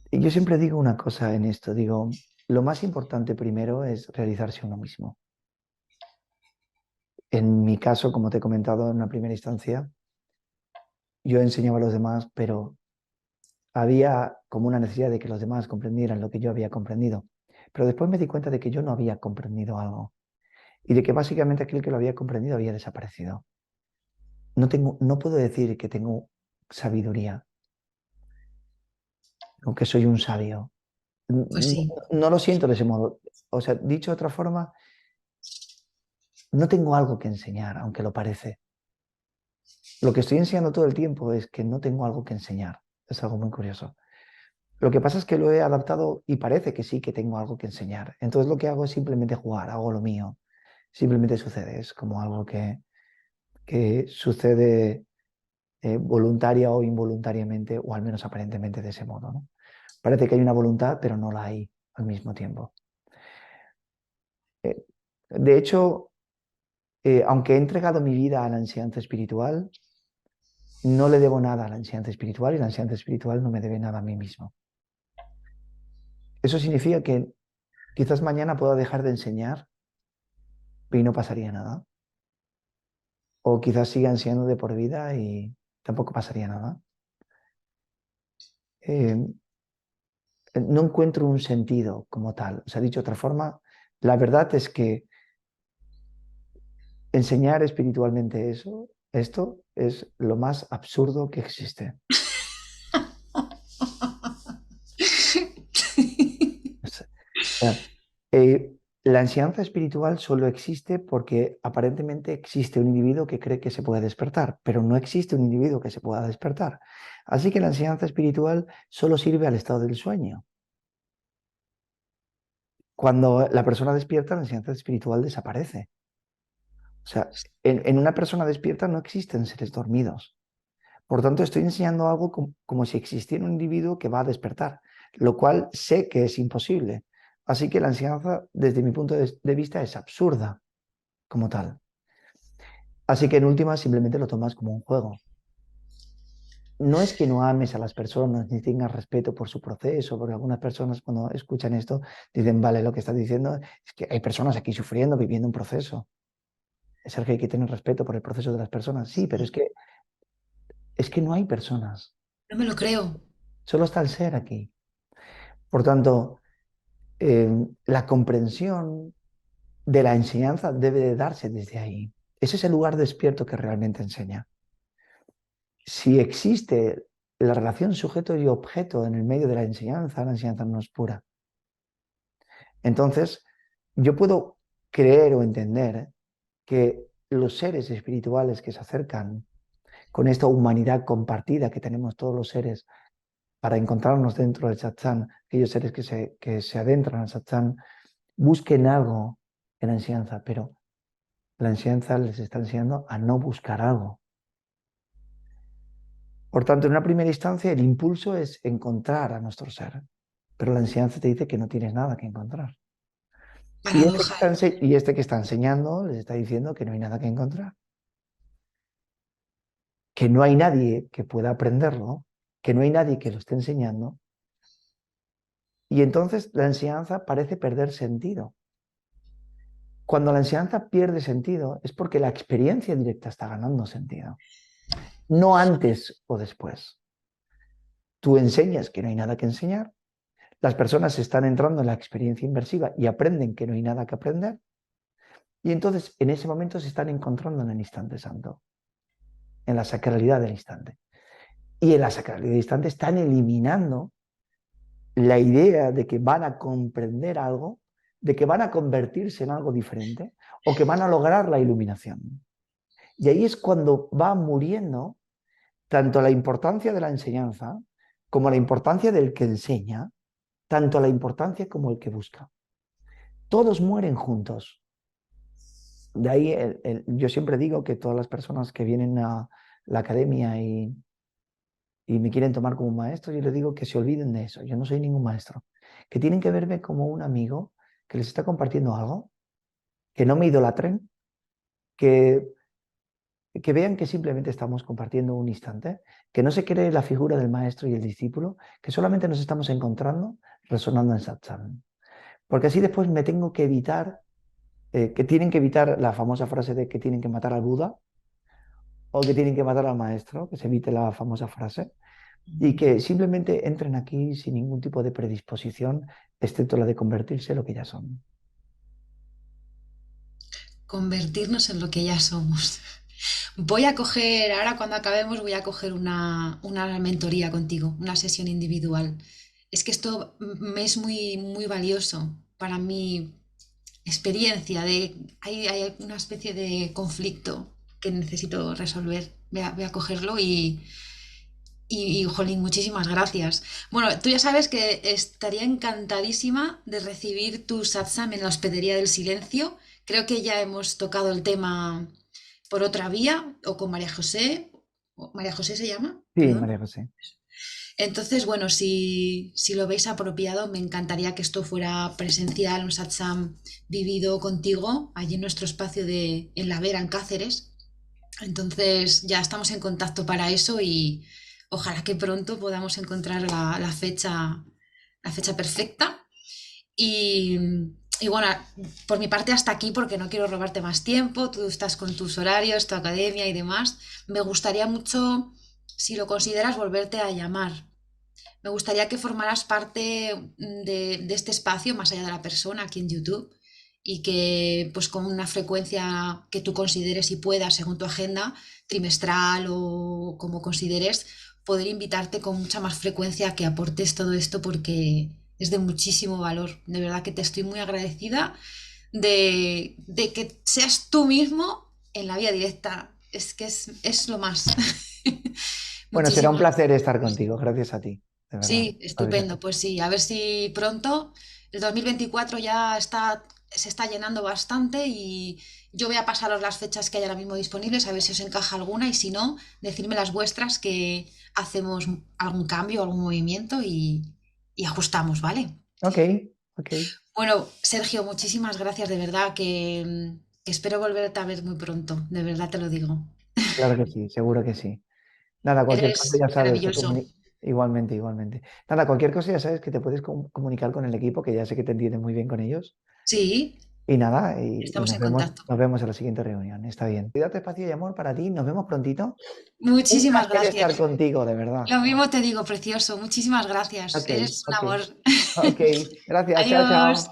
Y yo siempre digo una cosa en esto, digo, lo más importante primero es realizarse uno mismo. En mi caso, como te he comentado en una primera instancia, yo enseñaba a los demás, pero había como una necesidad de que los demás comprendieran lo que yo había comprendido. Pero después me di cuenta de que yo no había comprendido algo y de que básicamente aquel que lo había comprendido había desaparecido. No puedo decir que tengo sabiduría o que soy un sabio. Pues No, sí. no lo siento de ese modo. O sea, dicho de otra forma, no tengo algo que enseñar, aunque lo parece. Lo que estoy enseñando todo el tiempo es que no tengo algo que enseñar. Es algo muy curioso. Lo que pasa es que lo he adaptado y parece que sí que tengo algo que enseñar. Entonces lo que hago es simplemente jugar, hago lo mío. Simplemente sucede, es como algo que sucede voluntaria o involuntariamente, o al menos aparentemente de ese modo, ¿no? Parece que hay una voluntad, pero no la hay al mismo tiempo. Eh, de hecho, aunque he entregado mi vida a la enseñanza espiritual, no le debo nada a la enseñanza espiritual y la enseñanza espiritual no me debe nada a mí mismo. Eso significa que quizás mañana pueda dejar de enseñar y no pasaría nada. O quizás siga enseñando de por vida y tampoco pasaría nada. Eh, no encuentro un sentido como tal. O sea, dicho de otra forma, la verdad es que enseñar espiritualmente esto es lo más absurdo que existe. O sea, la enseñanza espiritual solo existe porque aparentemente existe un individuo que cree que se puede despertar, pero no existe un individuo que se pueda despertar. Así que la enseñanza espiritual solo sirve al estado del sueño. Cuando la persona despierta, la enseñanza espiritual desaparece. O sea, en una persona despierta no existen seres dormidos. Por tanto, estoy enseñando algo como si existiera un individuo que va a despertar, lo cual sé que es imposible. Así que la enseñanza, desde mi punto de vista, es absurda como tal. Así que en última simplemente lo tomas como un juego. No es que no ames a las personas ni tengas respeto por su proceso, porque algunas personas cuando escuchan esto dicen, vale, lo que estás diciendo es que hay personas aquí sufriendo, viviendo un proceso. Es el que hay que tener respeto por el proceso de las personas. Sí, pero es que no hay personas. No me lo creo. Solo está el ser aquí. Por tanto, la comprensión de la enseñanza debe de darse desde ahí. Ese es el lugar despierto que realmente enseña. Si existe la relación sujeto y objeto en el medio de la enseñanza no es pura. Entonces, yo puedo creer o entender que los seres espirituales que se acercan con esta humanidad compartida que tenemos todos los seres para encontrarnos dentro del satsang, aquellos seres que se adentran al satsang, busquen algo en la enseñanza, pero la enseñanza les está enseñando a no buscar algo. Por tanto, en una primera instancia, el impulso es encontrar a nuestro ser, pero la enseñanza te dice que no tienes nada que encontrar. Y este que Paradoja. está, y este que está enseñando les está diciendo que no hay nada que encontrar, que no hay nadie que pueda aprenderlo, que no hay nadie que lo esté enseñando. Y entonces la enseñanza parece perder sentido. Cuando la enseñanza pierde sentido es porque la experiencia directa está ganando sentido, no antes o después. Tú enseñas que no hay nada que enseñar, las personas están entrando en la experiencia inmersiva y aprenden que no hay nada que aprender, y entonces en ese momento se están encontrando en el instante santo, en la sacralidad del instante. Y en la sacralidad del instante están eliminando la idea de que van a comprender algo, de que van a convertirse en algo diferente o que van a lograr la iluminación. Y ahí es cuando va muriendo tanto la importancia de la enseñanza como la importancia del que enseña, tanto la importancia como el que busca. Todos mueren juntos. De ahí yo siempre digo que todas las personas que vienen a la academia y me quieren tomar como un maestro, yo les digo que se olviden de eso. Yo no soy ningún maestro. Que tienen que verme como un amigo que les está compartiendo algo, que no me idolatren, que vean que simplemente estamos compartiendo un instante, que no se cree la figura del maestro y el discípulo, que solamente nos estamos encontrando, resonando en satsang. Porque así después me tengo que evitar, que tienen que evitar la famosa frase de que tienen que matar al Buda o que tienen que matar al maestro, que se evite la famosa frase, y que simplemente entren aquí sin ningún tipo de predisposición, excepto la de convertirse en lo que ya son. Convertirnos en lo que ya somos. Voy a coger, ahora cuando acabemos, voy a coger una mentoría contigo, una sesión individual. Es que esto me es muy, muy valioso para mi experiencia de hay una especie de conflicto que necesito resolver. Voy a cogerlo jolín, muchísimas gracias. Bueno, tú ya sabes que estaría encantadísima de recibir tu satsang en la Hospedería del Silencio. Creo que ya hemos tocado el tema por otra vía, o con María José. ¿María José se llama? Sí, Perdón. María José. Entonces, bueno, si lo veis apropiado, me encantaría que esto fuera presencial, un satsang vivido contigo, allí en nuestro espacio en La Vera, en Cáceres. Entonces, ya estamos en contacto para eso y ojalá que pronto podamos encontrar la fecha perfecta. Y, y bueno, por mi parte hasta aquí porque no quiero robarte más tiempo, tú estás con tus horarios, tu academia y demás. Me gustaría mucho, si lo consideras, volverte a llamar. Me gustaría que formaras parte de este espacio más allá de la persona aquí en YouTube y que pues con una frecuencia que tú consideres y puedas según tu agenda trimestral o como consideres, poder invitarte con mucha más frecuencia a que aportes todo esto porque es de muchísimo valor. De verdad que te estoy muy agradecida de que seas tú mismo en la vía directa. Es que es lo más. Bueno, será un Muchísimas placer estar contigo. Gracias a ti, de verdad. Sí, Gracias a estupendo. ti. Pues sí, a ver si pronto el 2024 se está llenando bastante y yo voy a pasaros las fechas que hay ahora mismo disponibles, a ver si os encaja alguna y si no, decirme las vuestras que hacemos algún cambio, algún movimiento y ajustamos, ¿vale? Ok, ok. Bueno, Sergio, muchísimas gracias, de verdad, que espero volverte a ver muy pronto, de verdad te lo digo. Claro que sí, seguro que sí. Nada, cualquier cosa Eres ya sabes, maravilloso. igualmente, igualmente. Nada, cualquier cosa ya sabes que te puedes comunicar con el equipo, que ya sé que te entiendes muy bien con ellos. Sí, Y nada, y estamos en contacto. nos vemos en la siguiente reunión. Está bien. Cuídate, espacio y amor para ti. Nos vemos prontito. Un Muchísimas placer estar gracias. contigo, de verdad. Lo mismo te digo, precioso. Muchísimas gracias. Ok, Eres un ok. amor. Ok, gracias. Chao, Adiós. chao.